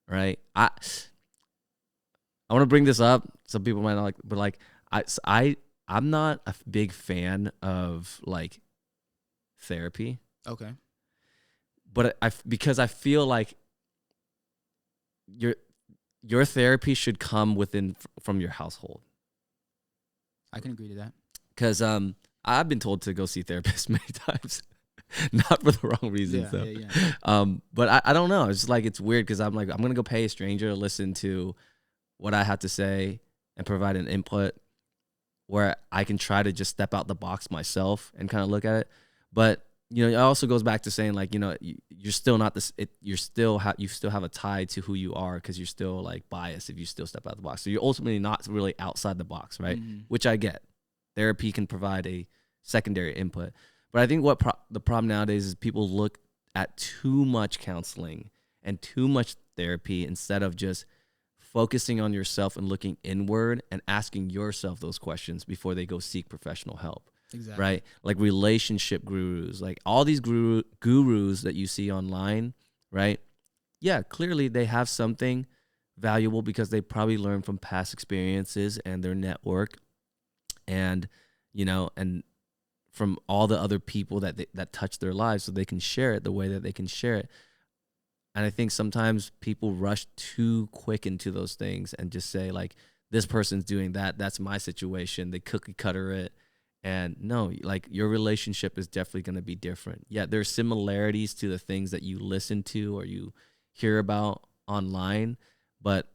right? I want to bring this up. Some people might not like, but like I'm not a big fan of like therapy. Okay. But because I feel like your therapy should come from your household. I can agree to that. Because I've been told to go see therapists many times, not for the wrong reasons though. Yeah. But I don't know. It's just like it's weird because I'm like I'm gonna go pay a stranger to listen to what I have to say and provide an input where I can try to just step out the box myself and kind of look at it. But you know, it also goes back to saying like, you know, you're still not this. You still have a tie to who you are because you're still like biased if you still step out the box. So you're ultimately not really outside the box, right? Mm-hmm. Which I get. Therapy can provide a secondary input, but I think what the problem nowadays is people look at too much counseling and too much therapy instead of just focusing on yourself and looking inward and asking yourself those questions before they go seek professional help. Exactly. Right? Like relationship gurus, like all these gurus that you see online, right? Yeah, clearly they have something valuable because they probably learned from past experiences and their network, and and from all the other people that touch their lives, so they can share it the way that they can share it. And I think sometimes people rush too quick into those things and just say like, this person's doing that, that's my situation, they cookie cutter it. And no, like your relationship is definitely going to be different. Yeah, there's similarities to the things that you listen to or you hear about online, but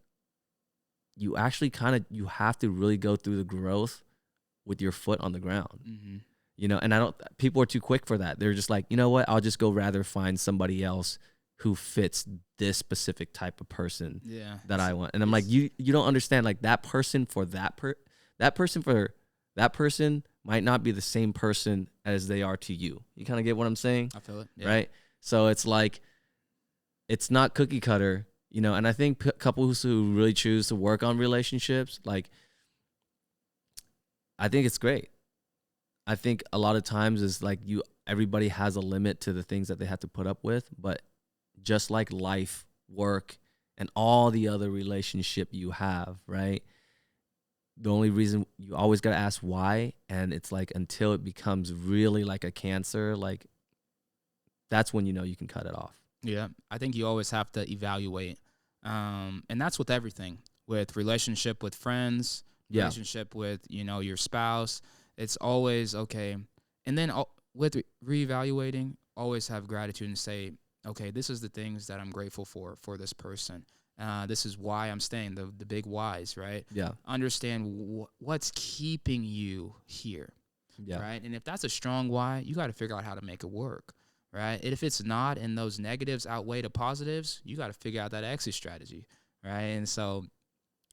you actually you have to really go through the growth with your foot on the ground. Mm-hmm. And people are too quick for that. They're just like, you know what, I'll just go rather find somebody else who fits this specific type of person that I want. And I'm like, you don't understand, like that person for that person might not be the same person as they are to you. You kind of get what I'm saying? I feel it. Yeah. Right? So it's like, it's not cookie cutter, and I think couples who really choose to work on relationships, like, I think it's great. I think a lot of times is like everybody has a limit to the things that they have to put up with, but just like life, work, and all the other relationship you have, right? The only reason you always got to ask why, and it's like until it becomes really like a cancer, like that's when you can cut it off. Yeah, I think you always have to evaluate, and that's with everything, with relationship with friends, relationship with your spouse. It's always okay, and then with reevaluating, always have gratitude and say, okay, this is the things that I'm grateful for this person. This is why I'm staying, the big whys, right? Yeah. Understand what's keeping you here, right? And if that's a strong why, you got to figure out how to make it work, right? And if it's not, and those negatives outweigh the positives, you got to figure out that exit strategy, right? And so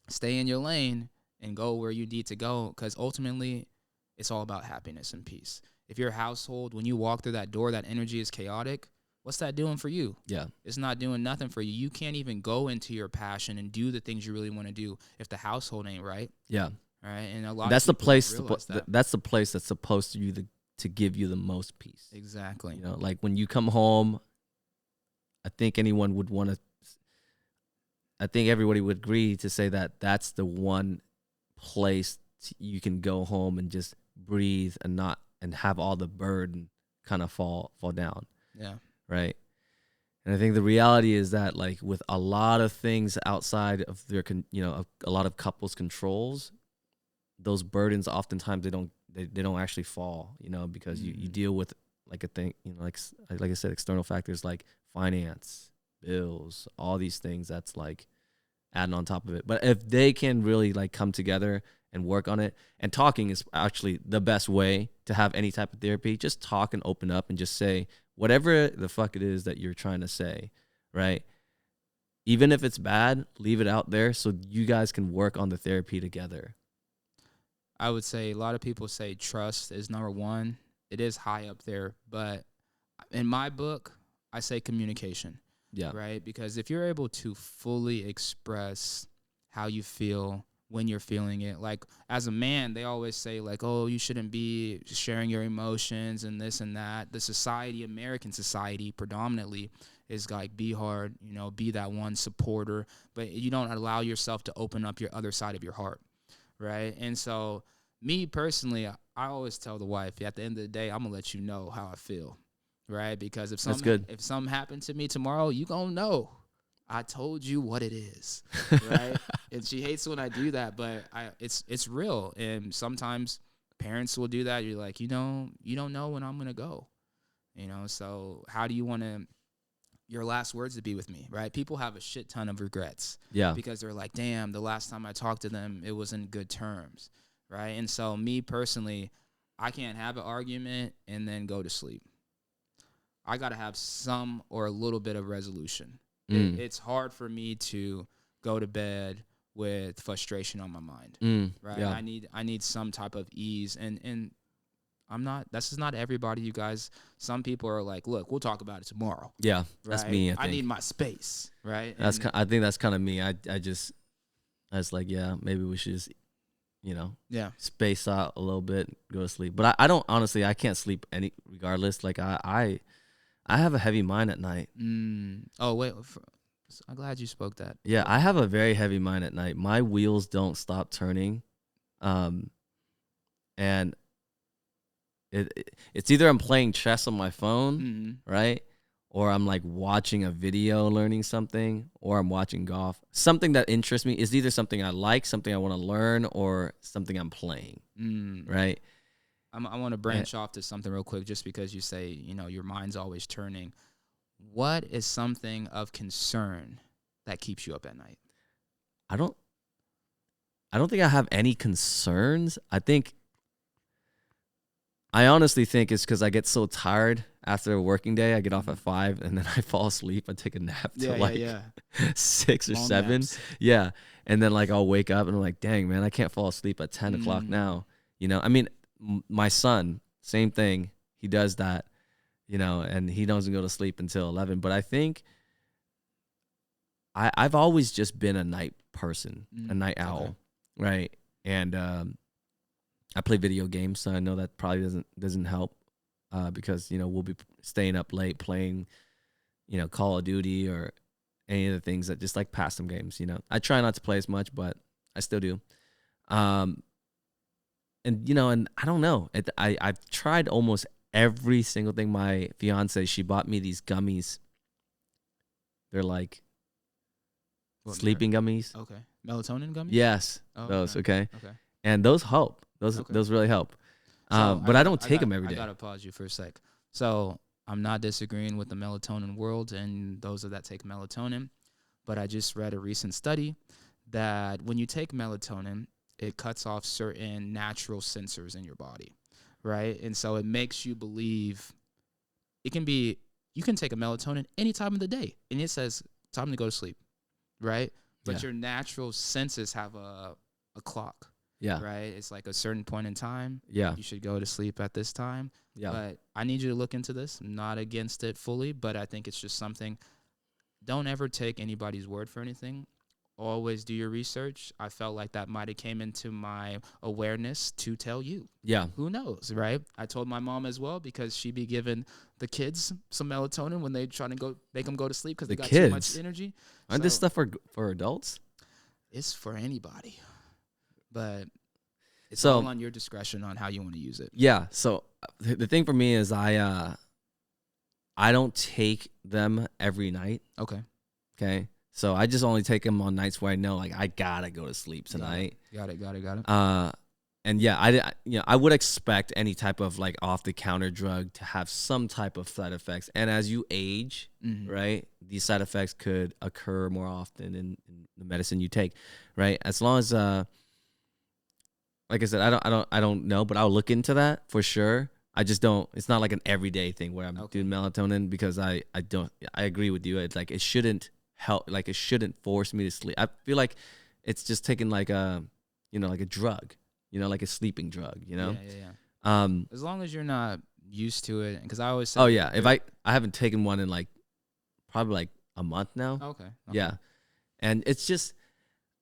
stay in your lane and go where you need to go, because ultimately it's all about happiness and peace. If your household, when you walk through that door, that energy is chaotic, what's that doing for you? Yeah. It's not doing nothing for you. You can't even go into your passion and do the things you really want to do if the household ain't right. Yeah. Right. And a lot that's of the place. that. That's the place that's supposed to give you the most peace. Exactly. Like when you come home, I think anyone would want to. I think everybody would agree to say that that's the one place you can go home and just breathe and have all the burden kind of fall down. Yeah. Right. And I think the reality is that, like, with a lot of things outside of their, a lot of couples' controls, those burdens oftentimes they don't actually fall, because you deal with like a thing, like I said, external factors like finance, bills, all these things that's like adding on top of it. But if they can really like come together and work on it, and talking is actually the best way to have any type of therapy. Just talk and open up and just say whatever the fuck it is that you're trying to say, right? Even if it's bad, leave it out there so you guys can work on the therapy together. I would say a lot of people say trust is number one. It is high up there, but in my book, I say communication. Yeah. Right? Because if you're able to fully express how you feel when you're feeling it, like as a man, they always say like, oh, you shouldn't be sharing your emotions and this and that. The society, American society predominantly, is like, be hard, be that one supporter, but you don't allow yourself to open up your other side of your heart. Right. And so me personally, I always tell the wife, at the end of the day, I'm going to let you know how I feel. Right. Because if something happened to me tomorrow, you going to know. I told you what it is. Right. And she hates when I do that, but it's real. And sometimes parents will do that. You're like, you don't know when I'm going to go. So how do you want your last words to be with me, right? People have a shit ton of regrets. Yeah. Because they're like, damn, the last time I talked to them, it was in good terms, right? And so me personally, I can't have an argument and then go to sleep. I got to have some or a little bit of resolution. It's hard for me to go to bed with frustration on my mind, right? Yeah. I need some type of ease, and This is not everybody, you guys. Some people are like, look, we'll talk about it tomorrow. Yeah, Right? that's me. I need my space, right? I think that's kind of me. I was like, yeah, maybe we should just, Yeah. space out a little bit, go to sleep. But I don't, honestly, I can't sleep regardless. Like I have a heavy mind at night. Oh wait, I'm glad you spoke that. Yeah, I have a very heavy mind at night. My wheels don't stop turning, and it's either I'm playing chess on my phone, right? Or I'm like watching a video, learning something, or I'm watching golf. Something that interests me is either something I like, something I want to learn, or something I'm playing, right? I want to branch off to something real quick, just because you say, your mind's always turning. What is something of concern that keeps you up at night? I don't think I have any concerns. I honestly think it's because I get so tired after a working day. I get off at 5 and then I fall asleep. I take a nap till 6 or Long 7. naps. Yeah. And then like I'll wake up and I'm like, dang, man, I can't fall asleep at 10 o'clock now. I mean, my son, same thing. He does that, and he doesn't go to sleep until 11. But I think I've always just been a night person, a night owl, right? And I play video games, so I know that probably doesn't help because we'll be staying up late playing, Call of Duty or any of the things that just like past some games. I try not to play as much, but I still do. And and I don't know. I've tried almost every single thing. My fiance, she bought me these gummies. They're like sleeping gummies. Okay. Melatonin gummies? Yes. Those, okay. Okay. And those help. Those really help. But I don't take them every day. I got to pause you for a sec. So I'm not disagreeing with the melatonin world and those that take melatonin, but I just read a recent study that when you take melatonin, it cuts off certain natural sensors in your body, right? And so it makes you believe you can take a melatonin any time of the day, and it says time to go to sleep, right? But your natural senses have a clock. Yeah. Right? It's like a certain point in time. Yeah. You should go to sleep at this time. Yeah. But I need you to look into this. I'm not against it fully, but I think it's just something. Don't ever take anybody's word for anything. Always do your research. I felt like that might have came into my awareness to tell you. Yeah. Who knows, right? I told my mom as well, because she be giving the kids some melatonin when they trying to make them go to sleep because they got too much energy. Aren't this stuff for adults? It's for anybody. But it's all on your discretion on how you want to use it. Yeah. So the thing for me is I don't take them every night. Okay. Okay. So I just only take them on nights where I know like I gotta go to sleep tonight. Got it. And yeah, I would expect any type of like off the counter drug to have some type of side effects. And as you age, right, these side effects could occur more often in the medicine you take, right? As long as like I said, I don't know, but I'll look into that for sure. I just don't. It's not like an everyday thing where I'm doing melatonin, because I agree with you. It's like it shouldn't help. Like it shouldn't force me to sleep. I feel like it's just taking like a like a drug, like a sleeping drug. Yeah. As long as you're not used to it, because I always say. Oh yeah, if I haven't taken one in like probably like a month now. Okay. Yeah, and it's just.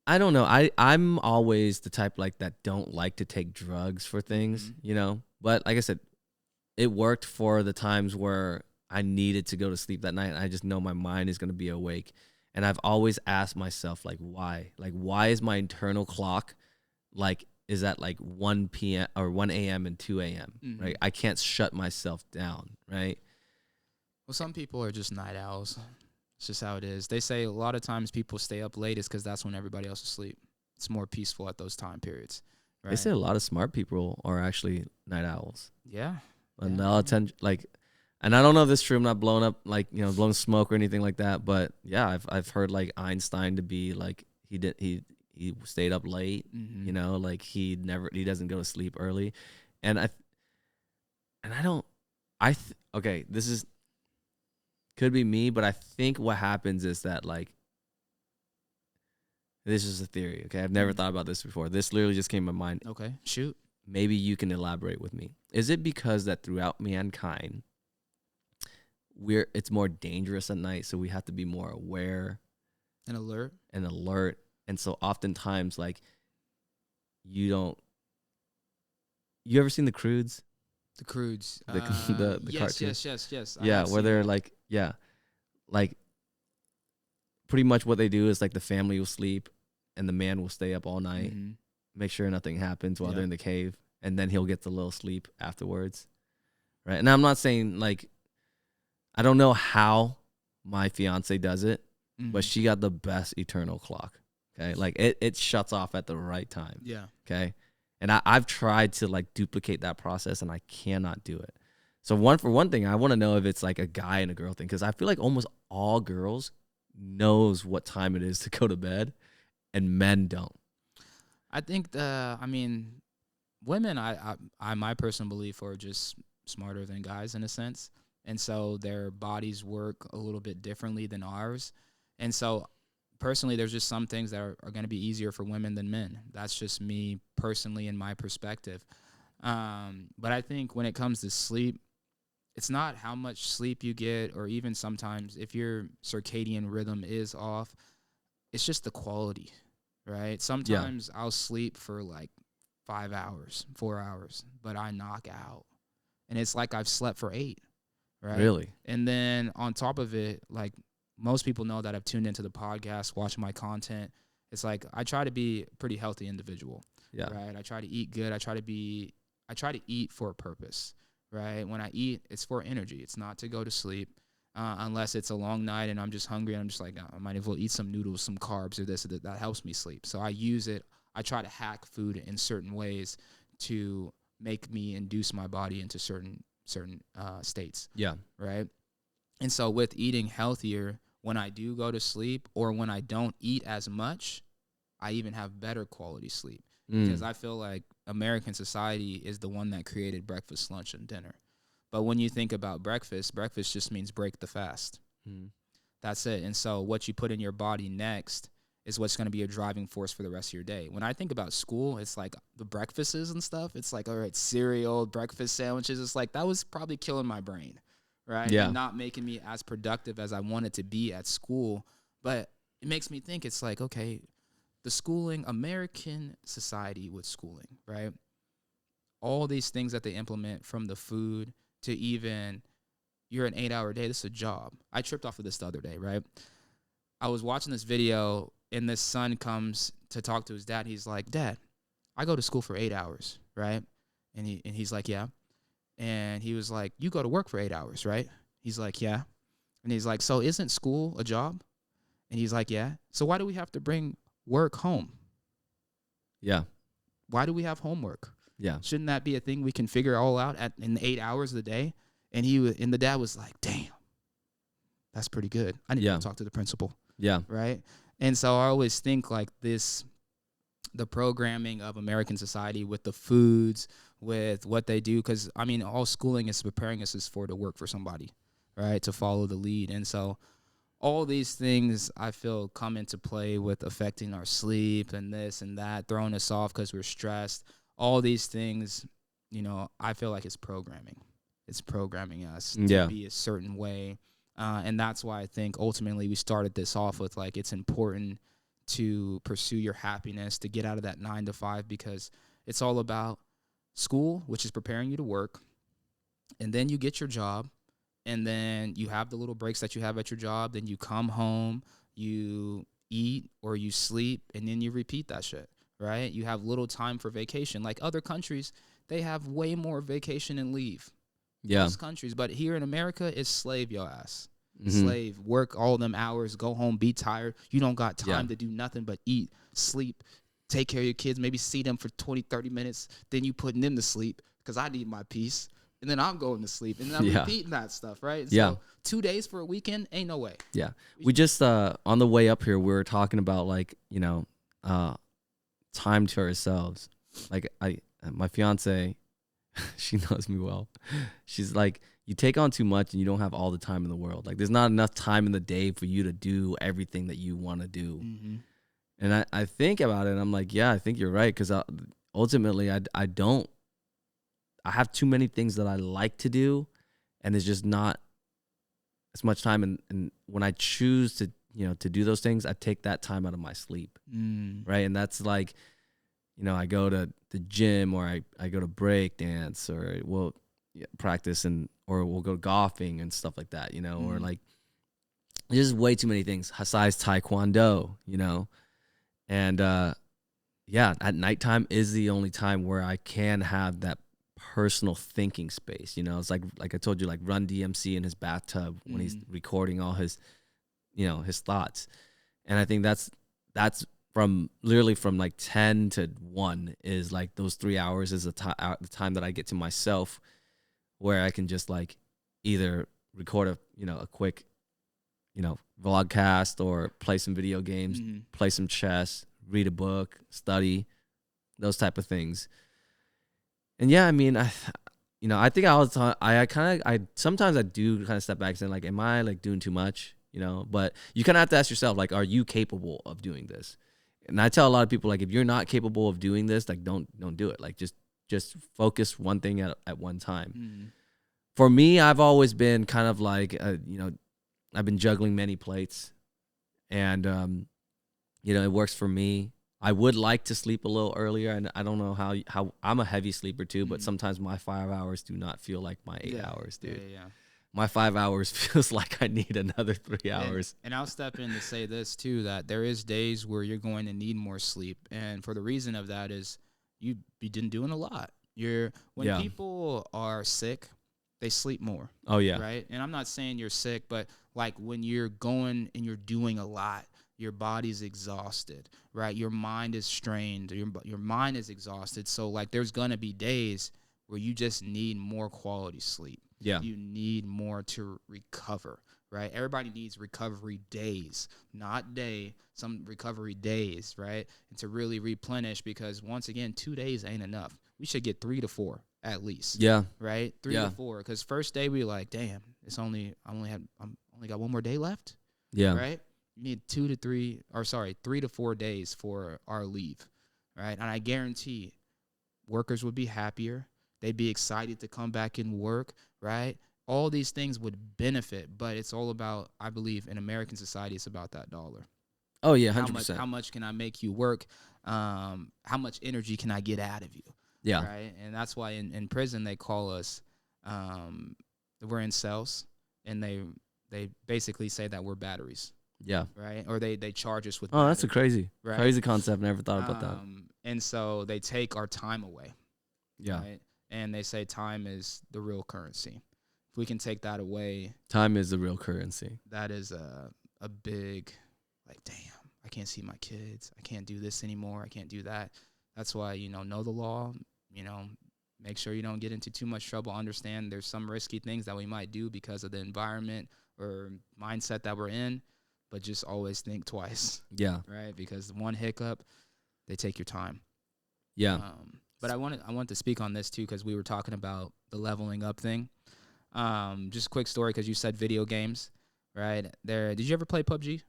I don't know. I'm always the type like that don't like to take drugs for things, But like I said, it worked for the times where I needed to go to sleep that night, and I just know my mind is going to be awake. And I've always asked myself, like, why? Like, why is my internal clock, like, is at like 1 p.m. or 1 a.m. and 2 a.m., right? I can't shut myself down, right? Well, some people are just night owls. It's just how it is. They say a lot of times people stay up late is because that's when everybody else is asleep. It's more peaceful at those time periods. Right? They say a lot of smart people are actually night owls. Yeah. And they'll attend, like, and I don't know if this is true. I'm not blowing up, like, blowing smoke or anything like that. But yeah, I've heard like Einstein to be like he stayed up late. Like he doesn't go to sleep early, and okay, this is. Could be me, but I think what happens is that, like, this is a theory, okay? I've never thought about this before. This literally just came to my mind. Okay, shoot. maybe you can elaborate with me. Is it because that throughout mankind, it's more dangerous at night, so we have to be more aware and alert? And so oftentimes, like, you ever seen The Croods? The Croods. The yes, cartoon? yes. Yeah, where they're like, like pretty much what they do is like the family will sleep and the man will stay up all night, make sure nothing happens while they're in the cave, and then he'll get the little sleep afterwards, right? And I'm not saying, like, I don't know how my fiance does it, but she got the best eternal clock. Okay, like it shuts off at the right time. Yeah. Okay, and I've tried to like duplicate that process, and I cannot do it. So one thing, I want to know if it's like a guy and a girl thing, because I feel like almost all girls knows what time it is to go to bed, and men don't. I think women, my personal belief, are just smarter than guys in a sense, and so their bodies work a little bit differently than ours, and so personally, there's just some things that are going to be easier for women than men. That's just me personally in my perspective. But I think when it comes to sleep, it's not how much sleep you get, or even sometimes if your circadian rhythm is off, it's just the quality, right? Sometimes I'll sleep for like 5 hours, 4 hours, but I knock out. And it's like I've slept for 8, right? Really? And then on top of it, like, most people know that I've tuned into the podcast, watching my content. It's like I try to be a pretty healthy individual, right? I try to eat good. I try to eat for a purpose, right? When I eat, it's for energy. It's not to go to sleep, unless it's a long night and I'm just hungry and I'm just like, I might as well eat some noodles, some carbs, or this or that. That helps me sleep. So I use it. I try to hack food in certain ways to make me induce my body into certain states. Yeah. Right. And so with eating healthier, when I do go to sleep or when I don't eat as much, I even have better quality sleep, because I feel like American society is the one that created breakfast, lunch, and dinner. But when you think about breakfast just means break the fast. That's it. And so what you put in your body next is what's going to be a driving force for the rest of your day. When I think about school, it's like the breakfasts and stuff. It's like, all right, cereal, breakfast sandwiches. It's like that was probably killing my brain. Right? Yeah. And not making me as productive as I wanted to be at school. But it makes me think, it's like, okay, the schooling, American society with schooling, right? All these things that they implement, from the food to even you're an 8-hour day, this is a job. I tripped off of this the other day, right? I was watching this video and this son comes to talk to his dad. He's like, Dad, I go to school for 8 hours, right? And he's like, yeah. And he was like, you go to work for 8 hours, right? He's like, yeah. And he's like, so isn't school a job? And he's like, yeah. So why do we have to bring work home? Yeah. Why do we have homework? Yeah. Shouldn't that be a thing we can figure all out in the 8 hours of the day? And the dad was like, damn, that's pretty good. I need to go talk to the principal. Yeah. Right? And so I always think like this, the programming of American society with the foods, with what they do, because I mean, all schooling is preparing us to work for somebody, right? To follow the lead. And so all these things I feel come into play with affecting our sleep and this and that, throwing us off because we're stressed. All these things, I feel like it's programming. It's programming us to be a certain way. And that's why I think ultimately we started this off with like, it's important to pursue your happiness, to get out of that 9 to 5, because it's all about school, which is preparing you to work, and then you get your job, and then you have the little breaks that you have at your job, then you come home, you eat or you sleep, and then you repeat that shit, right? You have little time for vacation. Like other countries, they have way more vacation and leave. Most countries, but here in America, it's slave your ass. Slave, work all them hours, go home, be tired. You don't got time to do nothing but eat, sleep, take care of your kids, maybe see them for 20, 30 minutes. Then you putting them to sleep because I need my peace. And then I'm going to sleep. And then I'm repeating that stuff, right? So 2 days for a weekend, ain't no way. Yeah. We just, on the way up here, we were talking about like, time to ourselves. Like my fiance, she knows me well. She's like, you take on too much and you don't have all the time in the world. Like there's not enough time in the day for you to do everything that you want to do. And I think about it and I'm like, yeah, I think you're right. Cause ultimately I don't I have too many things that I like to do, and it's just not as much time. And when I choose to, to do those things, I take that time out of my sleep. Right. And that's like, I go to the gym, or I go to break dance, or we'll practice, or we'll go golfing and stuff like that, or like, there's just way too many things. Besides taekwondo, and at nighttime is the only time where I can have that personal thinking space. It's like I told you, like Run DMC in his bathtub when he's recording all his, his thoughts. And I think that's from literally from like 10 to 1 is like those 3 hours is the time that I get to myself, where I can just like either record a quick, vlogcast, or play some video games, play some chess, read a book, study, those type of things. And yeah, I mean, I think I sometimes I do kind of step back and say, like, am I like doing too much? But you kind of have to ask yourself, like, are you capable of doing this? And I tell a lot of people, like, if you're not capable of doing this, like, don't do it. Like, just focus one thing at one time. For me, I've always been kind of like, I've been juggling many plates, and it works for me. I would like to sleep a little earlier, and I don't know how I'm a heavy sleeper too, but sometimes my 5 hours do not feel like my 8 hours, dude. Yeah. My 5 hours feels like I need another 3 hours. And I'll step in to say this too, that there is days where you're going to need more sleep, and for the reason of that is you've been doing a lot. When people are sick, they sleep more. Oh yeah. Right? And I'm not saying you're sick, but like when you're going and you're doing a lot, your body's exhausted, right? Your mind is strained. Your mind is exhausted. So like there's going to be days where you just need more quality sleep. Yeah. You need more to recover, right? Everybody needs recovery days, not some recovery days, right? And to really replenish, because once again, 2 days ain't enough. We should get 3 to 4 at least. Yeah. Right? 3 to 4. Because first day we like, damn, I only got one more day left. Yeah. Right? You need 3 to 4 days for our leave. Right? And I guarantee workers would be happier. They'd be excited to come back and work, right? All these things would benefit, but it's all about, I believe, in American society, it's about that dollar. Oh, yeah, 100%. How much can I make you work? How much energy can I get out of you? Yeah. Right? And that's why in prison they call us, we're in cells, and they basically say that we're batteries. Yeah. Right? Or they charge us with batteries. That's a right? crazy concept. Never thought about that. And so they take our time away. Yeah. Right? And they say time is the real currency. If we can take that away, time is the real currency. That is a big, like, damn, I can't see my kids. I can't do this anymore. I can't do that. That's why, know the law, make sure you don't get into too much trouble. Understand there's some risky things that we might do because of the environment or mindset that we're in, but just always think twice. Yeah. Right? Because one hiccup, they take your time. Yeah. But I wanted to speak on this too, because we were talking about the leveling up thing. Just a quick story, because you said video games, right? Did you ever play PUBG?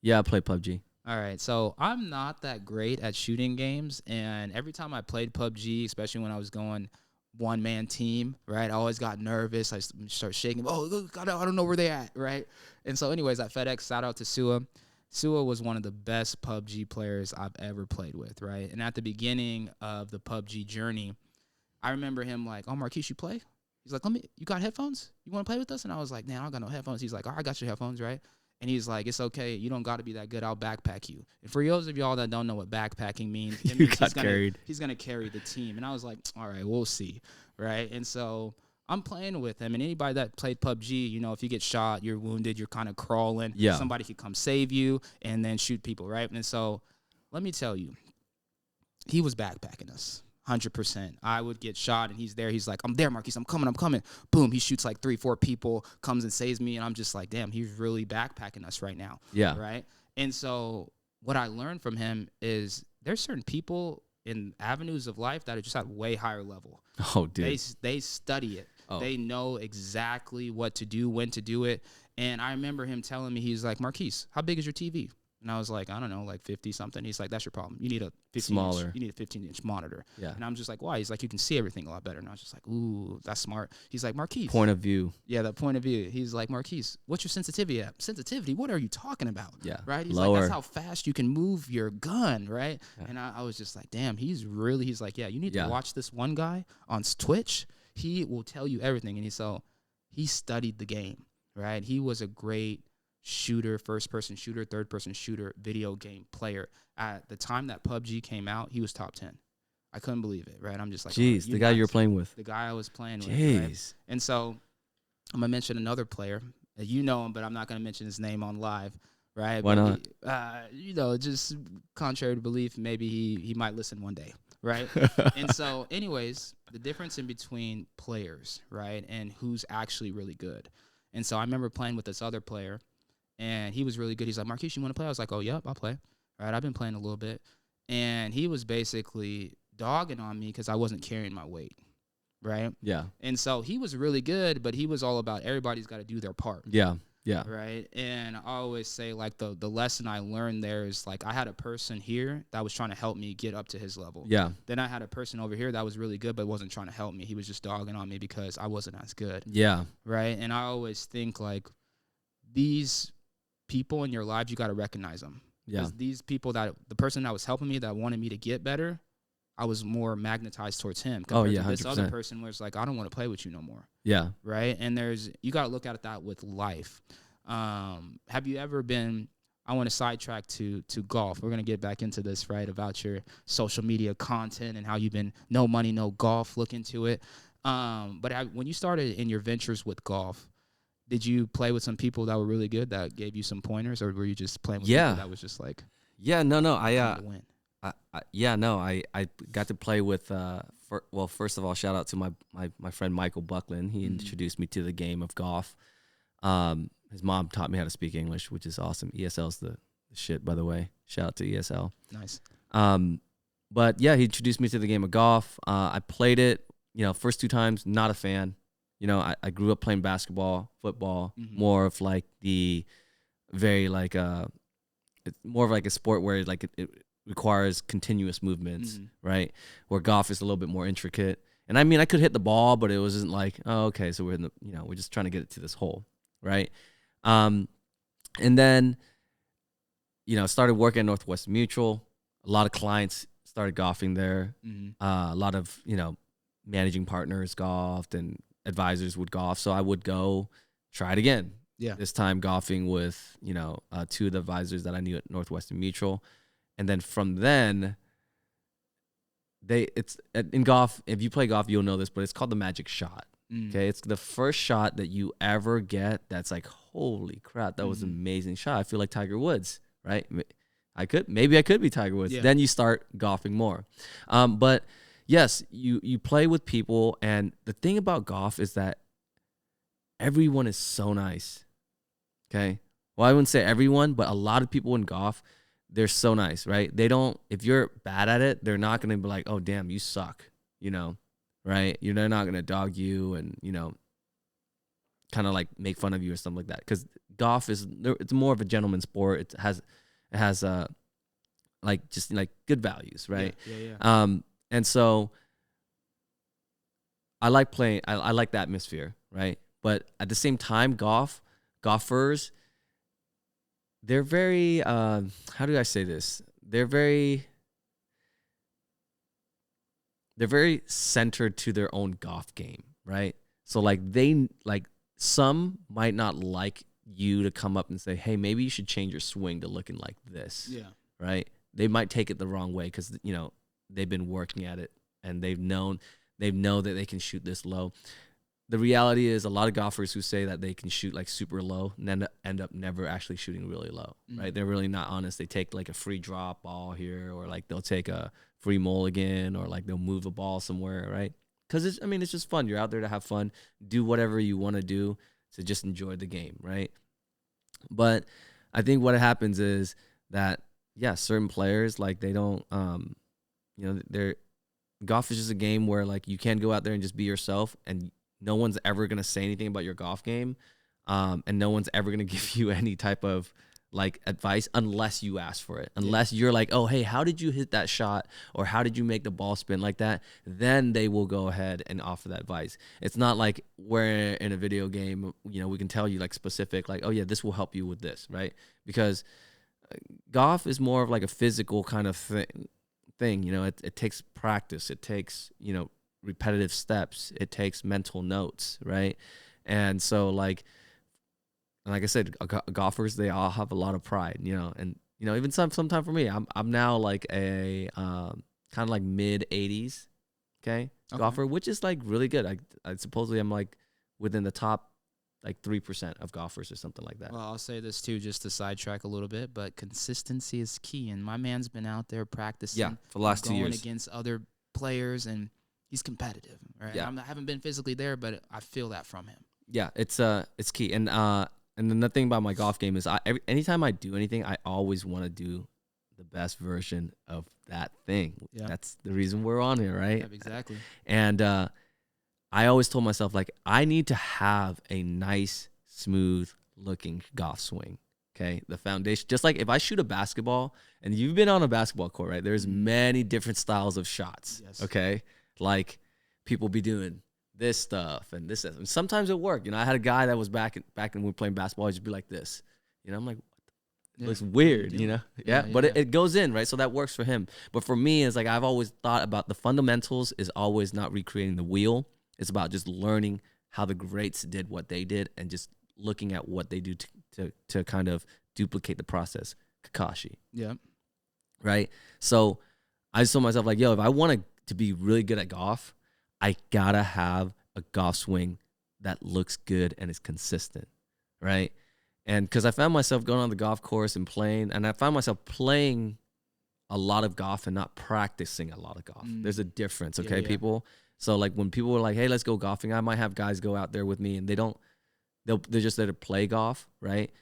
Yeah, I play PUBG. All right, so I'm not that great at shooting games, and every time I played PUBG, especially when I was going one-man team, right, I always got nervous. I start shaking. Oh, God, I don't know where they at, right? And so anyways, at FedEx, shout out to Sua. Sua was one of the best PUBG players I've ever played with, right? And at the beginning of the PUBG journey, I remember him like, oh, Marquise, you play? He's like, you got headphones? You want to play with us? And I was like, man, I don't got no headphones. He's like, all right, I got your headphones, right? And he's like, it's okay. You don't got to be that good. I'll backpack you. And for those of y'all that don't know what backpacking means, it means he's going to carry the team. And I was like, all right, we'll see, right? And so I'm playing with him, and anybody that played PUBG, if you get shot, you're wounded, you're kind of crawling. Yeah. Somebody could come save you and then shoot people, right? And so let me tell you, he was backpacking us, 100%. I would get shot, and he's there. He's like, I'm there, Marquise. I'm coming. Boom. He shoots like 3-4 people, comes and saves me, and I'm just like, damn, he's really backpacking us right now. Yeah. Right? And so what I learned from him is there's certain people in avenues of life that are just at way higher level. Oh, dude. They study it. Oh. They know exactly what to do, when to do it. And I remember him telling me, he's like, Marquise, how big is your TV? And I was like, I don't know, like 50 something. He's like, that's your problem. You need a 15 inch. Smaller. You need a 15-inch monitor. Yeah. And I'm just like, why? He's like, you can see everything a lot better. And I was just like, ooh, that's smart. He's like, Marquise. Point of view. Yeah, the point of view. He's like, Marquise, what's your sensitivity at? Sensitivity? What are you talking about? Yeah. Right? He's Lower. like, that's how fast you can move your gun, right? Yeah. And I was just like, damn, he's like, yeah, you need Yeah. to watch this one guy on Twitch. He will tell you everything. And he studied the game, right? He was a great shooter, first-person shooter, third-person shooter, video game player. At the time that PUBG came out, he was top 10. I couldn't believe it, right? I'm just like, jeez, the guy you're playing with. The guy I was playing with, jeez. right? And so I'm going to mention another player. You know him, but I'm not going to mention his name on live, right? Why not? Just contrary to belief, maybe he might listen one day, right? And so, anyways, the difference in between players, right, and who's actually really good. And so I remember playing with this other player, and he was really good. He's like, Marquise, you want to play? I was like, oh, yep, I'll play. All right, I've been playing a little bit. And he was basically dogging on me because I wasn't carrying my weight, right? Yeah. And so he was really good, but he was all about everybody's got to do their part. Yeah. Yeah. Right. And I always say, like, the lesson I learned there is, like, I had a person here that was trying to help me get up to his level. Yeah. Then I had a person over here that was really good but wasn't trying to help me. He was just dogging on me because I wasn't as good. Yeah. Right. And I always think, like, these people in your life, you got to recognize them. Yeah. These people, the person that was helping me, that wanted me to get better, I was more magnetized towards him. Oh, yeah, to this 100%. other person was like, I don't want to play with you no more. Yeah. Right. And you got to look at that with life. Have you ever been, I want to sidetrack to golf. We're going to get back into this, right, about your social media content and how you've been no money, no golf, look into it. But when you started in your ventures with golf, did you play with some people that were really good that gave you some pointers, or were you just playing with people that was just like, yeah, no, I got to play with, first of all, shout out to my friend Michael Buckland. He introduced me to the game of golf. His mom taught me how to speak English, which is awesome. ESL's the shit, by the way. Shout out to ESL. Nice. But yeah, he introduced me to the game of golf. I played it, first 2 times, not a fan. I grew up playing basketball, football, more of like the very like it's more of like a sport where like it requires continuous movements, right? Where golf is a little bit more intricate. And I mean, I could hit the ball, but it wasn't like, oh, okay, so we're in the, we're just trying to get it to this hole, right? And then, started working at Northwestern Mutual. A lot of clients started golfing there. A lot of, managing partners golfed and advisors would golf. So I would go try it again. Yeah. This time golfing with, 2 of the advisors that I knew at Northwestern Mutual. And then from then, in golf, if you play golf, you'll know this, but it's called the magic shot. Okay. It's the first shot that you ever get that's like, holy crap, that was an amazing shot. I feel like Tiger Woods, right? Maybe I could be Tiger Woods. Yeah. Then you start golfing more. But yes, you play with people, and the thing about golf is that everyone is so nice. Okay? Well, I wouldn't say everyone, but a lot of people in golf, they're so nice, right? They don't, if you're bad at it, they're not going to be like, oh, damn, you suck, right? They're not going to dog you and, kind of like make fun of you or something like that. Because golf it's more of a gentleman's sport. It has like just like good values, right? Yeah. And so I like playing, I like the atmosphere, right? But at the same time, golfers, they're very, how do I say this? They're very centered to their own golf game, right? So like some might not like you to come up and say, hey, maybe you should change your swing to looking like this. Yeah. Right? They might take it the wrong way because, they've been working at it and they know that they can shoot this low. The reality is a lot of golfers who say that they can shoot like super low and then end up never actually shooting really low, right? They're really not honest. They take like a free drop ball here, or like they'll take a free mulligan, or like they'll move a ball somewhere, right? Because it's just fun. You're out there to have fun, do whatever you want to do to just enjoy the game, right? But I think what happens is that, yeah, certain players, like they don't, golf is just a game where like you can go out there and just be yourself, and no one's ever going to say anything about your golf game. And no one's ever going to give you any type of like advice unless you ask for it. Unless you're like, oh, hey, how did you hit that shot? Or how did you make the ball spin like that? Then they will go ahead and offer that advice. It's not like we're in a video game, you know, we can tell you like specific, like, oh yeah, this will help you with this, right? Because golf is more of like a physical kind of thing. You know, it takes practice. It takes, you know, repetitive steps. It takes mental notes, right? And so like I said, golfers, they all have a lot of pride, you know, and you know, even sometime for me, I'm now like a kind of like mid 80s, okay, golfer, which is like really good. I supposedly I'm like within the top like 3% of golfers or something like that. Well, I'll say this too, just to sidetrack a little bit, but consistency is key. And my man's been out there practicing, for the last 2 years, going against other players, and he's competitive. Right? Yeah. I haven't been physically there, but I feel that from him. Yeah, it's key. And another thing about my golf game is anytime I do anything, I always want to do the best version of that thing. Yeah. That's the reason we're on here, right? Yeah, exactly. And I always told myself, like, I need to have a nice, smooth looking golf swing. Okay. The foundation, just like if I shoot a basketball, and you've been on a basketball court, right? There's many different styles of shots. Yes. Okay. Like people be doing this stuff and this. And sometimes it worked. You know, I had a guy that was back when we were playing basketball, he'd just be like this. You know, I'm like, it looks weird, you know? Yeah. But it goes in, right? So that works for him. But for me, it's like I've always thought about the fundamentals is always not recreating the wheel. It's about just learning how the greats did what they did and just looking at what they do to kind of duplicate the process. Kakashi. Yeah. Right? So I just told myself, like, yo, if I want to be really good at golf, I gotta have a golf swing that looks good and is consistent, right? And because I found myself going on the golf course and playing, and I found myself playing a lot of golf and not practicing a lot of golf. There's a difference, okay, people? So like when people were like, hey, let's go golfing, I might have guys go out there with me and they're just there to play golf, right?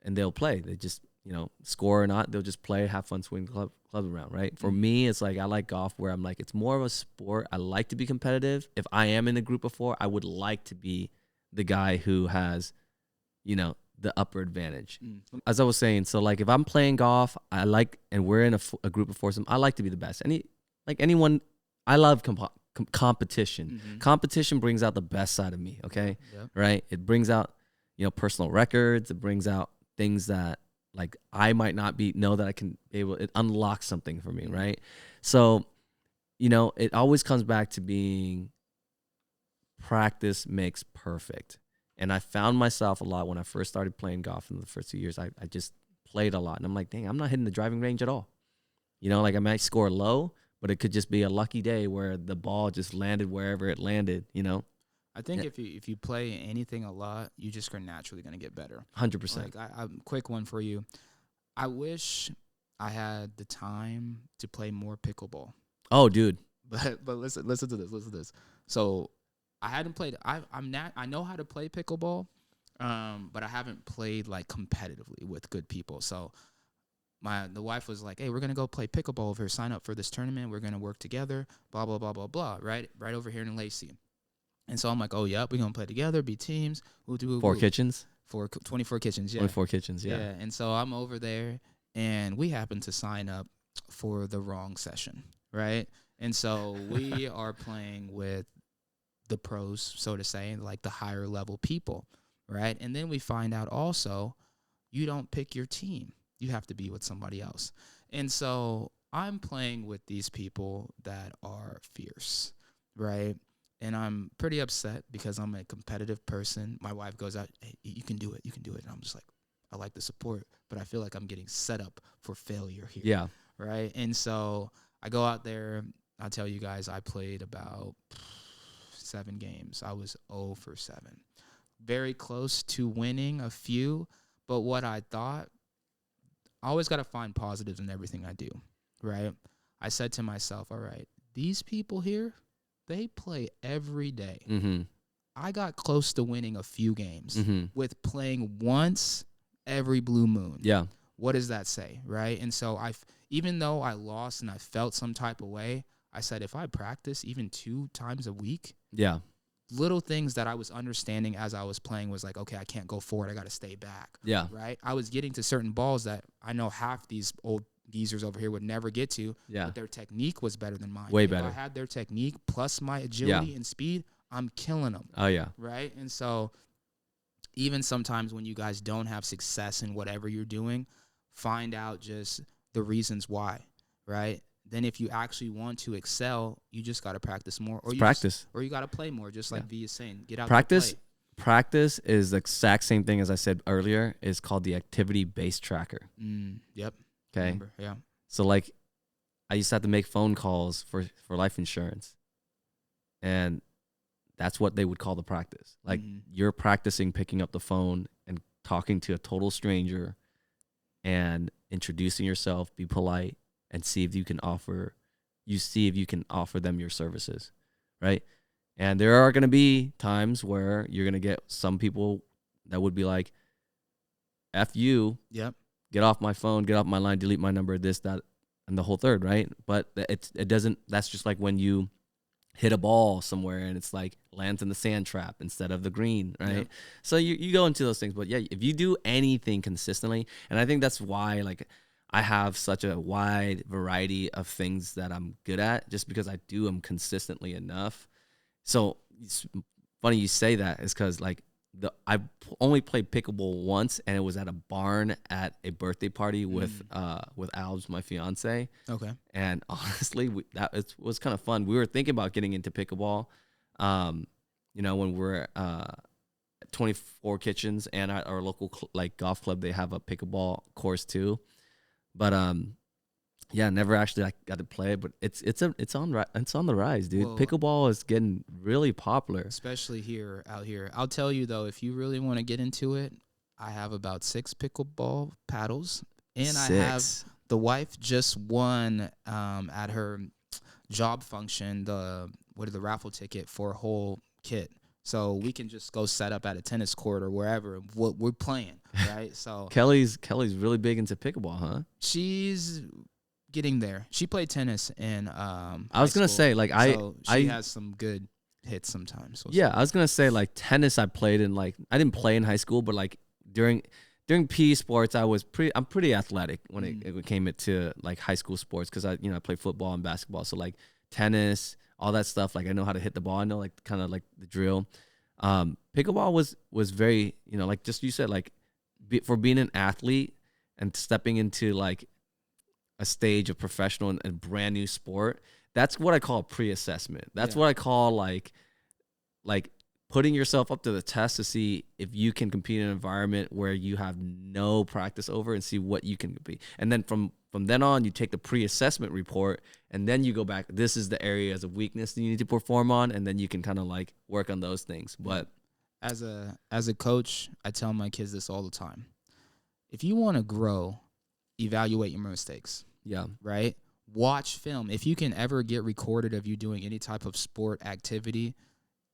And they'll play. They just, you know, score or not, they'll just play, have fun swinging club around, right? For me, it's like I like golf where I'm like, it's more of a sport. I like to be competitive. If I am in a group of 4, I would like to be the guy who has, you know, the upper advantage. As I was saying, so like if I'm playing golf, I like, and we're in a group of 4, I like to be the best. Anyone, I love competition. Competition brings out the best side of me, okay? Right? It brings out, you know, personal records. It brings out things that like I might not know that I can be able, it unlocks something for me, right? So, you know, it always comes back to being practice makes perfect. And I found myself a lot when I first started playing golf in the first 2 years. I just played a lot. And I'm like, dang, I'm not hitting the driving range at all. You know, like I might score low, but it could just be a lucky day where the ball just landed wherever it landed, you know? I think if you play anything a lot, you just are naturally going to get better. 100%. Like quick one for you. I wish I had the time to play more pickleball. Oh, dude. But listen to this. So I hadn't played. I know how to play pickleball, but I haven't played like competitively with good people. So the wife was like, "Hey, we're gonna go play pickleball over here. Sign up for this tournament. We're gonna work together. Blah blah blah blah blah. Right over here in Lacey." And so I'm like, "Oh yeah, we're gonna play together, be teams. We'll do 4 kitchens, 24 kitchens. Yeah, 24 kitchens. Yeah. And so I'm over there, and we happen to sign up for the wrong session, right? And so we are playing with the pros, so to say, like the higher level people, right? And then we find out also you don't pick your team. You have to be with somebody else. And so I'm playing with these people that are fierce, right? And I'm pretty upset because I'm a competitive person. My wife goes out, hey, you can do it. And I'm just like, I like the support, but I feel like I'm getting set up for failure here. Yeah. Right? And so I go out there. I'll tell you guys, I played about 7 games. I was 0 for 7. Very close to winning a few, but what I thought, I always got to find positives in everything I do, right? I said to myself, all right, these people here, they play every day. Mm-hmm. I got close to winning a few games with playing once every blue moon. Yeah. What does that say, right? And so even though I lost and I felt some type of way, I said if I practice even 2 times a week, yeah, little things that I was understanding as I was playing was like, okay, I can't go forward. I got to stay back. Yeah. Right. I was getting to certain balls that I know half these old geezers over here would never get to. Yeah. But their technique was better than mine. Way if better. I had their technique plus my agility and speed, I'm killing them. Oh, yeah. Right. And so even sometimes when you guys don't have success in whatever you're doing, find out just the reasons why. Right. Then if you actually want to excel, you just got to practice more. Or you got to play more, just like V is saying. Get out practice. There, play. Practice is the exact same thing as I said earlier. It's called the activity-based tracker. Yep. Okay. Remember, yeah. So like, I used to have to make phone calls for life insurance, and that's what they would call the practice. Like you're practicing picking up the phone and talking to a total stranger, and introducing yourself, be polite, and see if you can offer them your services, right? And there are going to be times where you're going to get some people that would be like, F you, yep, get off my phone, get off my line, delete my number, this, that, and the whole third, right? But it doesn't, that's just like when you hit a ball somewhere and it's like lands in the sand trap instead of the green, right? Yep. So you go into those things. But yeah, if you do anything consistently, and I think that's why like I have such a wide variety of things that I'm good at, just because I do them consistently enough. So it's funny you say that, is because like I only played pickleball once, and it was at a barn at a birthday party with Albs, my fiance. Okay. And honestly, it was kind of fun. We were thinking about getting into pickleball, when we're 24 Kitchens, and at our local like golf club, they have a pickleball course too. But never actually got to play it, but it's on the rise, dude. Well, pickleball is getting really popular, especially out here. I'll tell you though, if you really want to get into it, I have about 6 pickleball paddles, and I have the wife just won at her job function the raffle ticket for a whole kit. So we can just go set up at a tennis court or wherever what we're playing, right? So Kelly's really big into pickleball, huh? She's getting there. She played tennis in I was gonna say like she has some good hits sometimes. I was gonna say like tennis I played in, like I didn't play in high school, but like during PE sports I'm pretty athletic when it came to like high school sports, because I played football and basketball. So like tennis, all that stuff, like I know how to hit the ball. I know like kind of like the drill. Pickleball was very, like just you said, like for being an athlete and stepping into like a stage of professional and brand new sport. That's what I call pre-assessment. That's what I call like putting yourself up to the test to see if you can compete in an environment where you have no practice over, and see what you can compete. And then from then on, you take the pre-assessment report, and then you go back. This is the areas of weakness that you need to perform on, and then you can kind of like work on those things. But as a coach, I tell my kids this all the time. If you want to grow, evaluate your mistakes. Yeah. Right? Watch film. If you can ever get recorded of you doing any type of sport activity,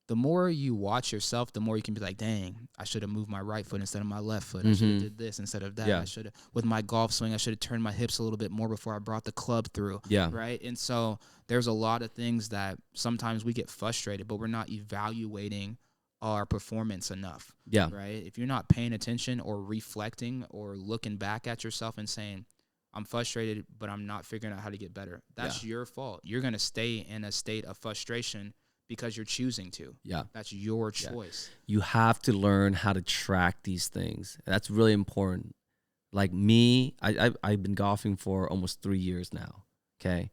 the more you watch yourself, the more you can be like, dang, I should have moved my right foot instead of my left foot. I should have did this instead of that. Yeah. I should have, with my golf swing, I should have turned my hips a little bit more before I brought the club through. Yeah. Right? And so there's a lot of things that sometimes we get frustrated, but we're not evaluating our performance enough. Yeah. Right? If you're not paying attention or reflecting or looking back at yourself and saying, I'm frustrated, but I'm not figuring out how to get better, that's your fault. You're going to stay in a state of frustration because you're choosing to. Yeah. That's your choice. You have to learn how to track these things. That's really important. Like me, I've been golfing for almost 3 years now, okay?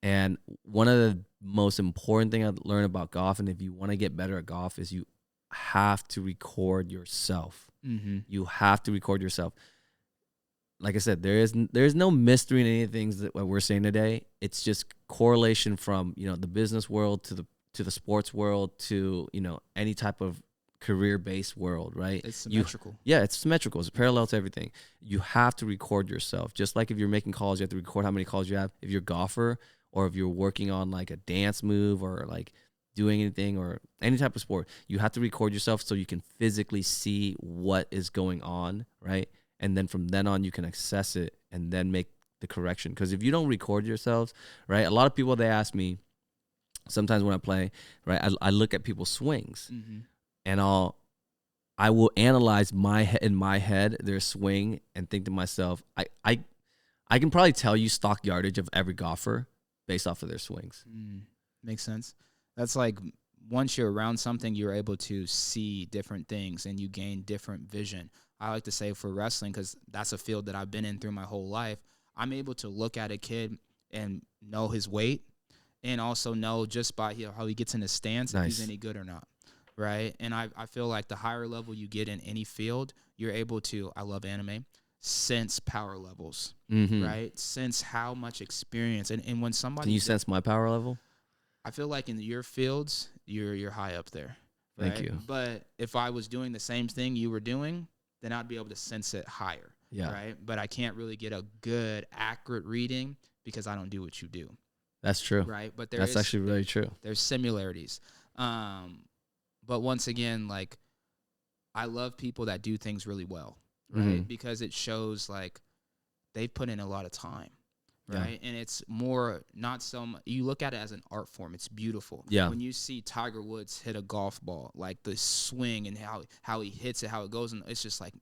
And one of the most important things I learned about golf, and if you want to get better at golf, is you have to record yourself. Mm-hmm. You have to record yourself. Like I said, there's no mystery in any of the things that we're saying today. It's just correlation from the business world to the sports world to any type of career-based world, right? It's symmetrical. It's symmetrical. It's parallel to everything. You have to record yourself. Just like if you're making calls, you have to record how many calls you have. If you're a golfer, or if you're working on like a dance move, or like doing anything, or any type of sport, you have to record yourself so you can physically see what is going on, right? And then from then on, you can assess it and then make the correction. Because if you don't record yourselves, right, a lot of people, they ask me, sometimes when I play, right, I look at people's swings, Mm-hmm. and I will analyze in my head their swing and think to myself, I can probably tell you stock yardage of every golfer based off of their swings. Makes sense. That's like once you're around something, you're able to see different things and you gain different vision. I like to say for wrestling, because that's a field that I've been in through my whole life, I'm able to look at a kid and know his weight and also know just by how he gets in his stance if he's any good or not, right? And I feel like the higher level you get in any field, you're able to, I love anime, sense power levels, right? Sense how much experience. And when somebody... Can you sense my power level? I feel like in your fields, you're high up there, right? Thank you. But if I was doing the same thing you were doing, then I'd be able to sense it higher, right? But I can't really get a good, accurate reading because I don't do what you do. That's true. Right? But that's actually really true. There's similarities. But once again, like, I love people that do things really well, right? Because it shows, like, they've put in a lot of time. Right. And it's more not some, you look at it as an art form. It's beautiful. Yeah. When you see Tiger Woods hit a golf ball, like the swing and how he hits it, how it goes, and it's just like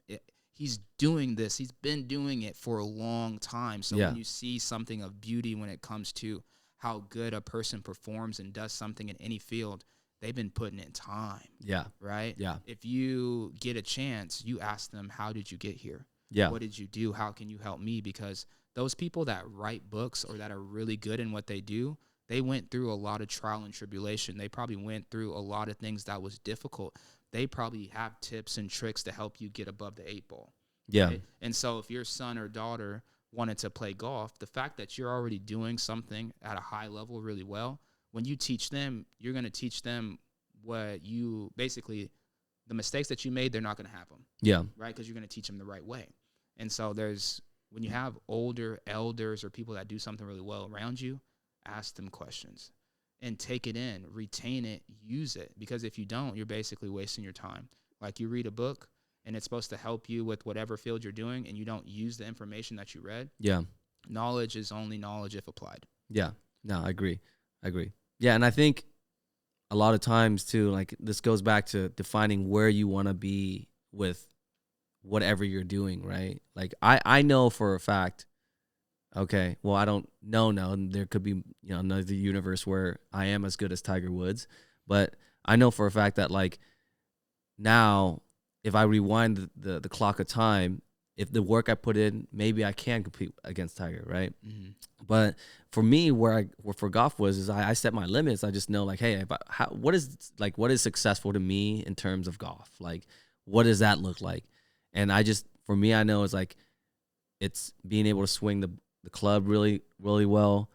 he's doing this. He's been doing it for a long time. So when you see something of beauty when it comes to how good a person performs and does something in any field, they've been putting in time. Yeah. Right. Yeah. If you get a chance, you ask them, how did you get here? Yeah. What did you do? How can you help me? Because those people that write books or that are really good in what they do, they went through a lot of trial and tribulation. They probably went through a lot of things that was difficult. They probably have tips and tricks to help you get above the 8 ball. Yeah. Right? And so if your son or daughter wanted to play golf, the fact that you're already doing something at a high level really well, when you teach them, you're going to teach them what you basically, the mistakes that you made, they're not going to have them. Yeah. Right? Because you're going to teach them the right way. And so when you have older elders or people that do something really well around you, ask them questions and take it in, retain it, use it. Because if you don't, you're basically wasting your time. Like, you read a book and it's supposed to help you with whatever field you're doing, and you don't use the information that you read. Yeah. Knowledge is only knowledge if applied. Yeah. No, I agree. Yeah. And I think a lot of times too, like, this goes back to defining where you want to be with whatever you're doing, right? Like, I know for a fact, okay, well, I don't know now, there could be, another universe where I am as good as Tiger Woods, but I know for a fact that, like, now if I rewind the clock of time, if the work I put in, maybe I can compete against Tiger, right? But for me, for golf is I set my limits. I just know, like, hey, what is successful to me in terms of golf? Like, what does that look like? And for me, I know it's being able to swing the club really, really well,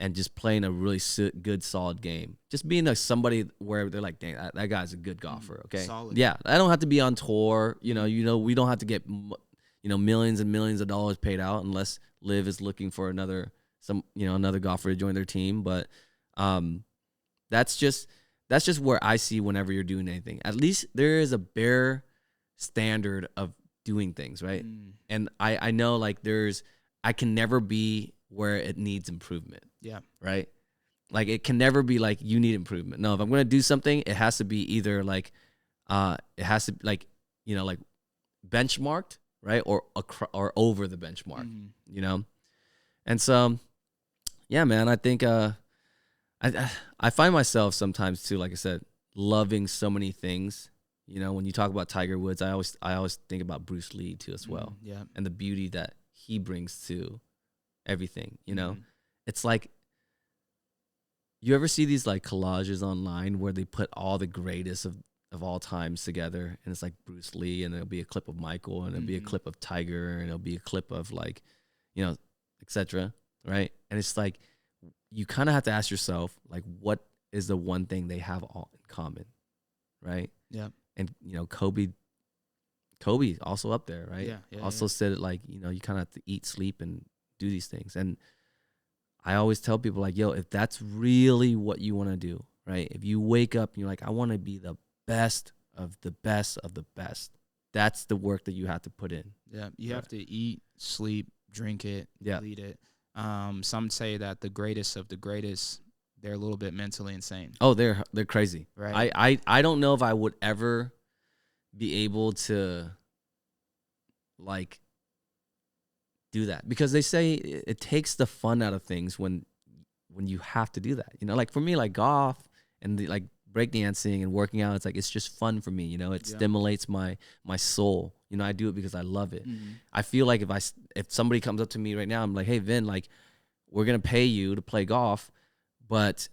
and just playing a really good, solid game. Just being somebody where they're like, dang, that guy's a good golfer. Okay, solid. Yeah, I don't have to be on tour. We don't have to get millions and millions of dollars paid out unless Liv is looking for another golfer to join their team. But that's just where I see whenever you're doing anything. At least there is a bare standard of doing things, right? And I know, like, I can never be where it needs improvement. Yeah. Right? Like, it can never be like, you need improvement. No, if I'm going to do something, it has to be either like it has to, like, like, benchmarked, right? Or over the benchmark, And so, yeah, man, I think I find myself sometimes too, like I said, loving so many things. When you talk about Tiger Woods, I always think about Bruce Lee too as well. Yeah. And the beauty that he brings to everything, It's like, you ever see these, like, collages online where they put all the greatest of all times together, and it's like Bruce Lee, and there'll be a clip of Michael, and there'll be a clip of Tiger, and there'll be a clip of, like, etc. Right? And it's like, you kind of have to ask yourself, like, what is the one thing they have all in common, right? Yeah. And Kobe also up there, right? Yeah. Also said it, like, you kind of have to eat, sleep, and do these things. And I always tell people, like, yo, if that's really what you want to do, right? If you wake up and you're like, I want to be the best of the best of the best, that's the work that you have to put in. Yeah. You have to eat, sleep, drink it, lead it. Some say that the greatest of the greatest they're a little bit mentally insane. Oh, they're crazy. Right. I don't know if I would ever be able to like do that, because they say it takes the fun out of things when you have to do that. You know, like for me, like golf and like breakdancing and working out, it's just fun for me. You know, it stimulates my soul. You know, I do it because I love it. I feel like if somebody comes up to me right now, I'm like, hey Vin, like we're gonna pay you to play golf, but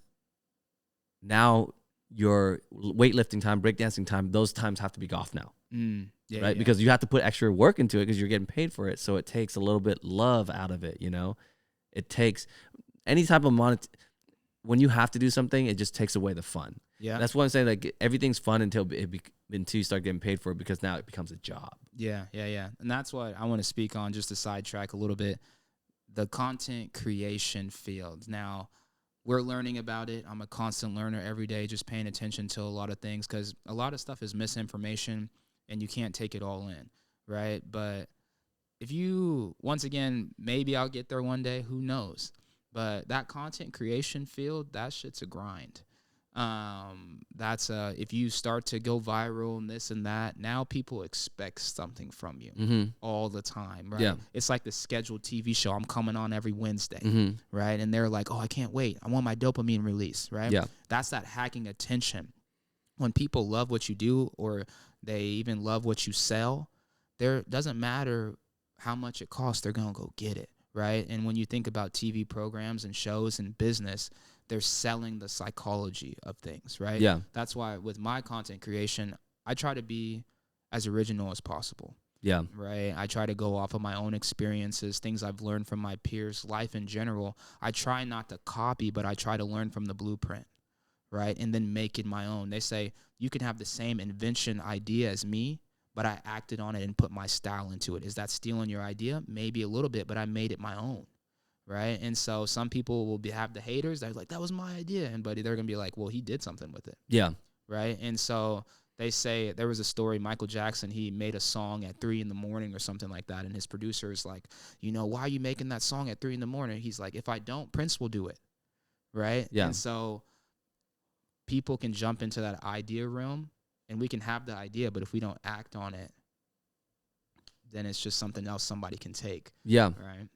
now your weightlifting time, breakdancing time, those times have to be golf now. Yeah, right? Yeah. Because you have to put extra work into it because you're getting paid for it. So it takes a little bit love out of it, you know? It takes any type of when you have to do something, it just takes away the fun. Yeah. That's what I'm saying. Like everything's fun until you start getting paid for it, because now it becomes a job. Yeah. And that's what I want to speak on, just to sidetrack a little bit. The content creation field. Now, we're learning about it. I'm a constant learner every day, just paying attention to a lot of things, because a lot of stuff is misinformation and you can't take it all in, right? But if you, once again, maybe I'll get there one day, who knows? But that content creation field, that shit's a grind. That's if you start to go viral and this and that, now people expect something from you all the time, right? Yeah. It's like the scheduled TV show. I'm coming on every Wednesday, right? And they're like, oh, I can't wait. I want my dopamine release, right? Yeah. That's that hacking attention. When people love what you do, or they even love what you sell, there doesn't matter how much it costs, they're going to go get it, right? And when you think about TV programs and shows and business, they're selling the psychology of things, right? Yeah. That's why with my content creation, I try to be as original as possible. Yeah. Right? I try to go off of my own experiences, things I've learned from my peers, life in general. I try not to copy, but I try to learn from the blueprint, right? And then make it my own. They say you can have the same invention idea as me, but I acted on it and put my style into it. Is that stealing your idea? Maybe a little bit, but I made it my own, right? And so some people will have the haters. They're like, that was my idea. But they're going to be like, well, he did something with it. Yeah. Right? And so they say, there was a story, Michael Jackson, he made a song at 3 a.m. or something like that. And his producer is like, why are you making that song at 3 a.m? He's like, if I don't, Prince will do it. Right? Yeah. And so people can jump into that idea realm, and we can have the idea, but if we don't act on it, then it's just something else somebody can take. Yeah. Right.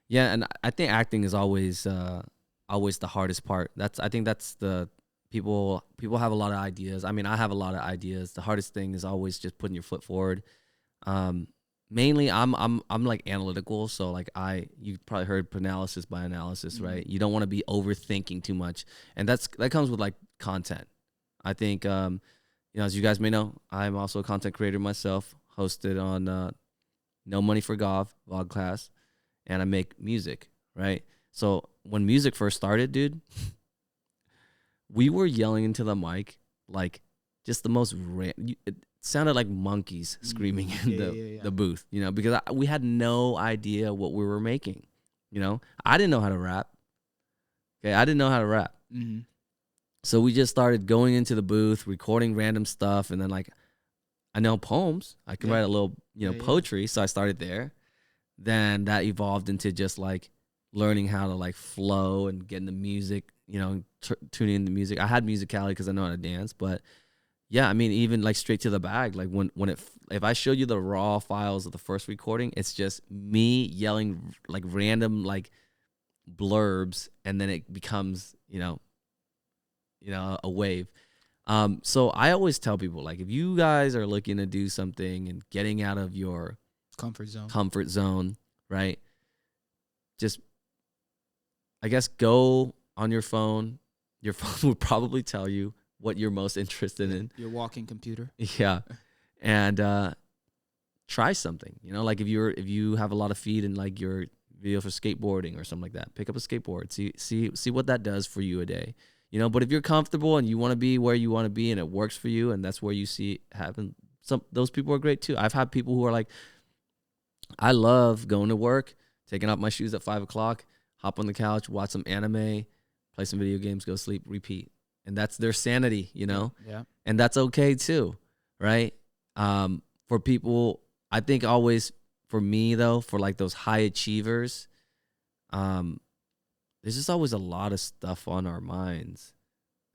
Yeah, and I think acting is always the hardest part. I think that's the people have a lot of ideas. I mean, I have a lot of ideas. The hardest thing is always just putting your foot forward. Mainly I'm like analytical, so like you probably heard paralysis by analysis, right? You don't want to be overthinking too much. And that comes with like content. I think as you guys may know, I'm also a content creator myself, hosted on No Money for Golf Vlogcast, and I make music, right? So when music first started, dude, we were yelling into the mic like just the most it sounded like monkeys screaming in the booth, because we had no idea what we were making. I didn't know how to rap. Okay, I didn't know how to rap. So we just started going into the booth, recording random stuff, and then like I know poems. I can write a little, poetry. So I started there. Then that evolved into just like learning how to like flow and getting the music, tuning in the music. I had musicality because I know how to dance, but yeah, I mean, even like straight to the bag. Like if I showed you the raw files of the first recording, it's just me yelling like random like blurbs, and then it becomes, a wave. So I always tell people, like, if you guys are looking to do something and getting out of your comfort zone, right? Just, I guess, go on your phone. Your phone would probably tell you what you're most interested in. Your walking computer. Yeah. And try something, like if you have a lot of feed in like your video for skateboarding or something like that, pick up a skateboard, see what that does for you a day. But if you're comfortable and you want to be where you want to be and it works for you, and that's where you see it happen, those people are great too. I've had people who are like, I love going to work, taking off my shoes at 5:00, hop on the couch, watch some anime, play some video games, go sleep, repeat. And that's their sanity, Yeah. And that's okay too, right? For people, I think always for me though, for like those high achievers, there's just always a lot of stuff on our minds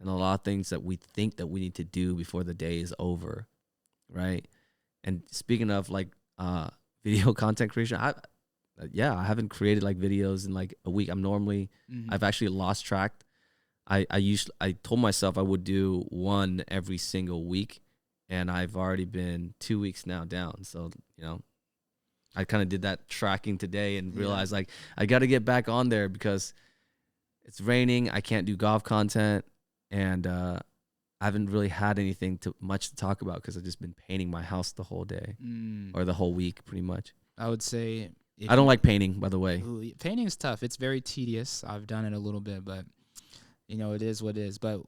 and a lot of things that we think that we need to do before the day is over, right? And speaking of like video content creation, I haven't created like videos in like a week. I've actually lost track. I told myself I would do one every single week, and I've already been 2 weeks now down. So, I kind of did that tracking today and realized like I got to get back on there because it's raining. I can't do golf content, and I haven't really had anything much to talk about because I've just been painting my house the whole day or the whole week, pretty much. I would say I don't like painting, by the way. Painting is tough. It's very tedious. I've done it a little bit, but it is what it is. But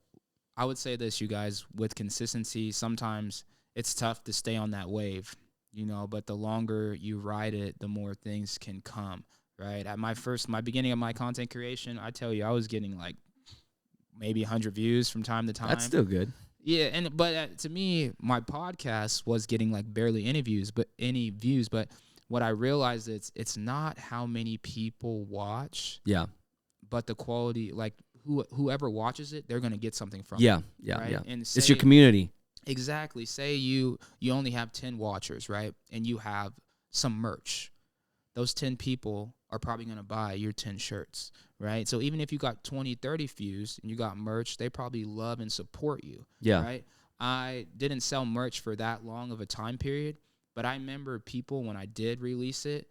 I would say this, you guys, with consistency, sometimes it's tough to stay on that wave, but the longer you ride it, the more things can come, right? At my beginning of my content creation, I tell you, I was getting like maybe 100 views from time to time. That's still good. Yeah, but to me, my podcast was getting like barely any views. But what I realized is it's not how many people watch. Yeah. But the quality, like whoever watches it, they're gonna get something from it. Yeah. Right? Yeah. And it's your community. Exactly. Say you only have 10 watchers, right? And you have some merch. Those 10 people are probably gonna buy your 10 shirts, right? So even if you got 20, 30 views and you got merch, they probably love and support you. Yeah. Right? I didn't sell merch for that long of a time period, but I remember people when I did release it,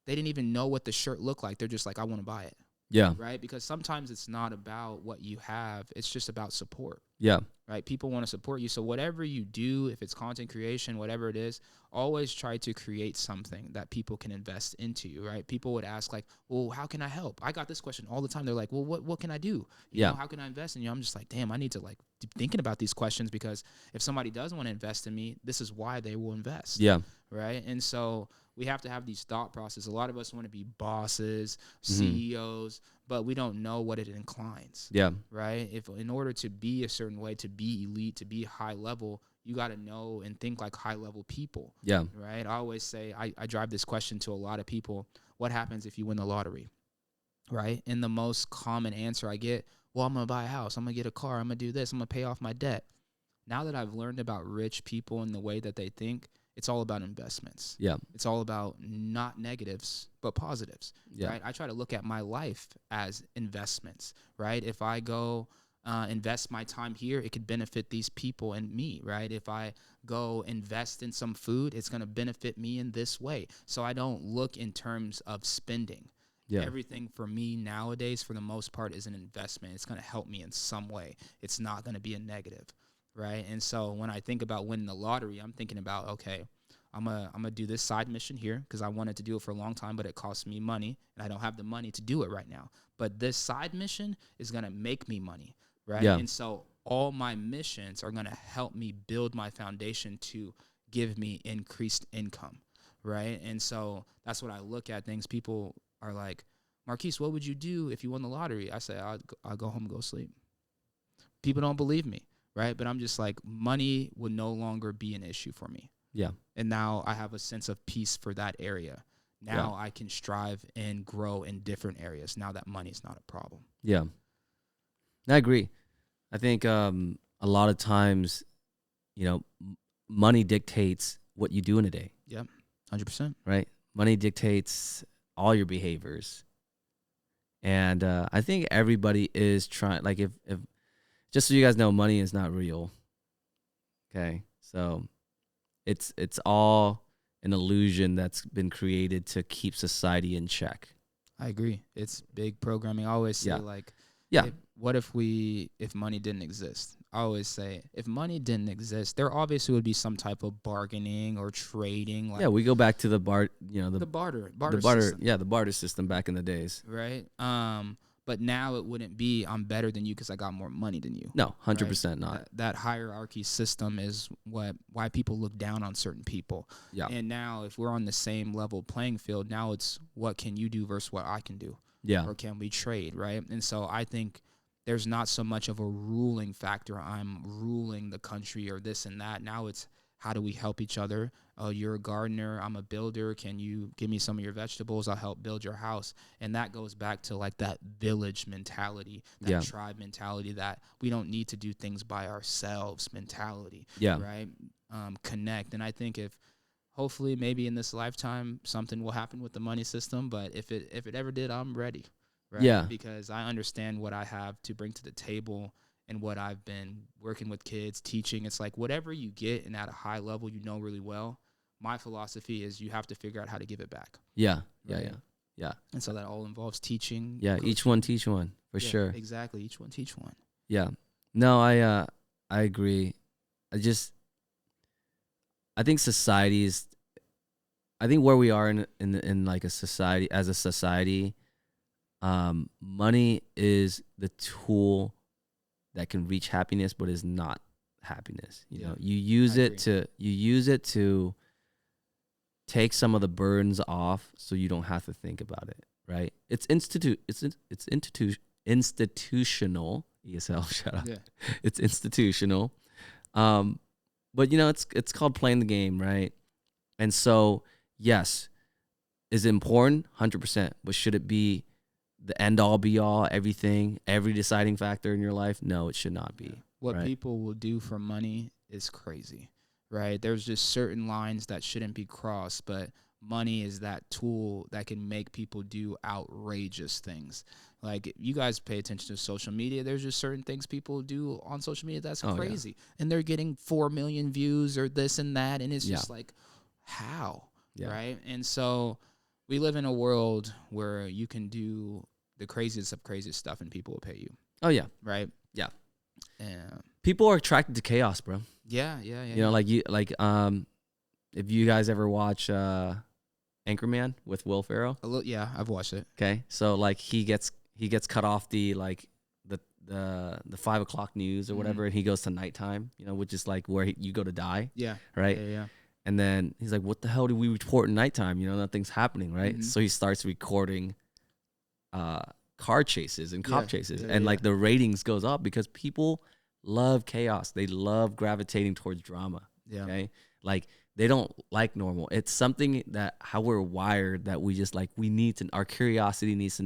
they didn't even know what the shirt looked like. They're just like, I want to buy it. Yeah. Right? Because sometimes it's not about what you have. It's just about support. Yeah. Right? People want to support you. So whatever you do, if it's content creation, whatever it is, always try to create something that people can invest into you, right? People would ask like, well, how can I help? I got this question all the time. They're like, well, what can I do? You know, how can I invest in you? I'm just like, damn, I need to like thinking about these questions because if somebody does want to invest in me, this is why they will invest. Yeah. Right? And so we have to have these thought processes. A lot of us want to be bosses, CEOs, but we don't know what it inclines. Yeah. Right? If in order to be a certain way, to be elite, to be high level, you got to know and think like high level people. Yeah. Right? I always say, I drive this question to a lot of people. What happens if you win the lottery? Right? And the most common answer I get, well, I'm going to buy a house. I'm going to get a car. I'm going to do this. I'm going to pay off my debt. Now that I've learned about rich people and the way that they think, it's all about investments. Yeah. It's all about not negatives, but positives. Yeah. Right? I try to look at my life as investments, right? If I go invest my time here, it could benefit these people and me, right? If I go invest in some food, it's going to benefit me in this way. So I don't look in terms of spending. Yeah. Everything for me nowadays, for the most part, is an investment. It's going to help me in some way. It's not going to be a negative. Right. And so when I think about winning the lottery, I'm thinking about, okay, I'm gonna do this side mission here because I wanted to do it for a long time, but it costs me money and I don't have the money to do it right now. But this side mission is going to make me money. Right. Yeah. And so all my missions are going to help me build my foundation to give me increased income. Right. And so that's what I look at things. People are like, Marquise, what would you do if you won the lottery? I say, I'll go home and go sleep. People don't believe me. Right. But I'm just like, money would no longer be an issue for me. Yeah. And now I have a sense of peace for that area. Now I can strive and grow in different areas. Now that money is not a problem. Yeah. I agree. I think a lot of times, money dictates what you do in a day. Yeah. 100%. Right. Money dictates all your behaviors. And I think everybody is trying, like if just so you guys know, money is not real. Okay. So it's all an illusion that's been created to keep society in check. I agree. It's big programming. I always say what if money didn't exist? I always say if money didn't exist, there obviously would be some type of bargaining or trading. Like, we go back to the barter system. Yeah, the barter system back in the days. Right. But now it wouldn't be I'm better than you because I got more money than you. No, 100% not. That hierarchy system is why people look down on certain people. Yeah. And now if we're on the same level playing field, now it's what can you do versus what I can do. Yeah. Or can we trade, right? And so I think there's not so much of a ruling factor. I'm ruling the country or this and that. Now it's how do we help each other? Oh, you're a gardener, I'm a builder. Can you give me some of your vegetables? I'll help build your house. And that goes back to like that village mentality, that tribe mentality, that we don't need to do things by ourselves mentality. Right? Connect. And I think if hopefully maybe in this lifetime something will happen with the money system, but if it ever did, I'm ready. Right? Because I understand what I have to bring to the table and what I've been working with kids, teaching. It's like whatever you get and at a high level you know really well, my philosophy is you have to figure out how to give it back. Yeah. And so that all involves teaching. Yeah, coaching. Each one teach one, for sure. Exactly, each one teach one. Yeah. No, I agree. I think society is, I think where we are in like a society, as a society, money is the tool that can reach happiness, but is not happiness. You know, you use it to take some of the burdens off, so you don't have to think about it. Right? It's institutional. ESL, shut up. Yeah. It's institutional. But you know, it's called playing the game, right? And so, yes, is it important? 100%. But should it be the end all be all, everything, every deciding factor in your life? No, it should not be. What people will do for money is crazy, right? There's just certain lines that shouldn't be crossed, but money is that tool that can make people do outrageous things. Like, you guys pay attention to social media, there's just certain things people do on social media that's crazy. And they're getting 4 million views or this and that, and it's just like, how? Right? And so we live in a world where you can do the craziest of craziest stuff and people will pay you. Oh, yeah. Right? Yeah. People are attracted to chaos, bro. Yeah. You know, if you guys ever watch Anchorman with Will Ferrell. Yeah, I've watched it. Okay. So like he gets cut off the 5 o'clock news or whatever, and he goes to nighttime, you know, which is like where you go to die. Yeah. Right. Yeah. And then he's like, what the hell do we report at nighttime? You know, nothing's happening, right? Mm-hmm. So he starts recording car chases and cop chases. And like the ratings goes up because people love chaos. They love gravitating towards drama. Yeah. Okay. Like they don't like normal. It's something that how we're wired that we just like, our curiosity needs to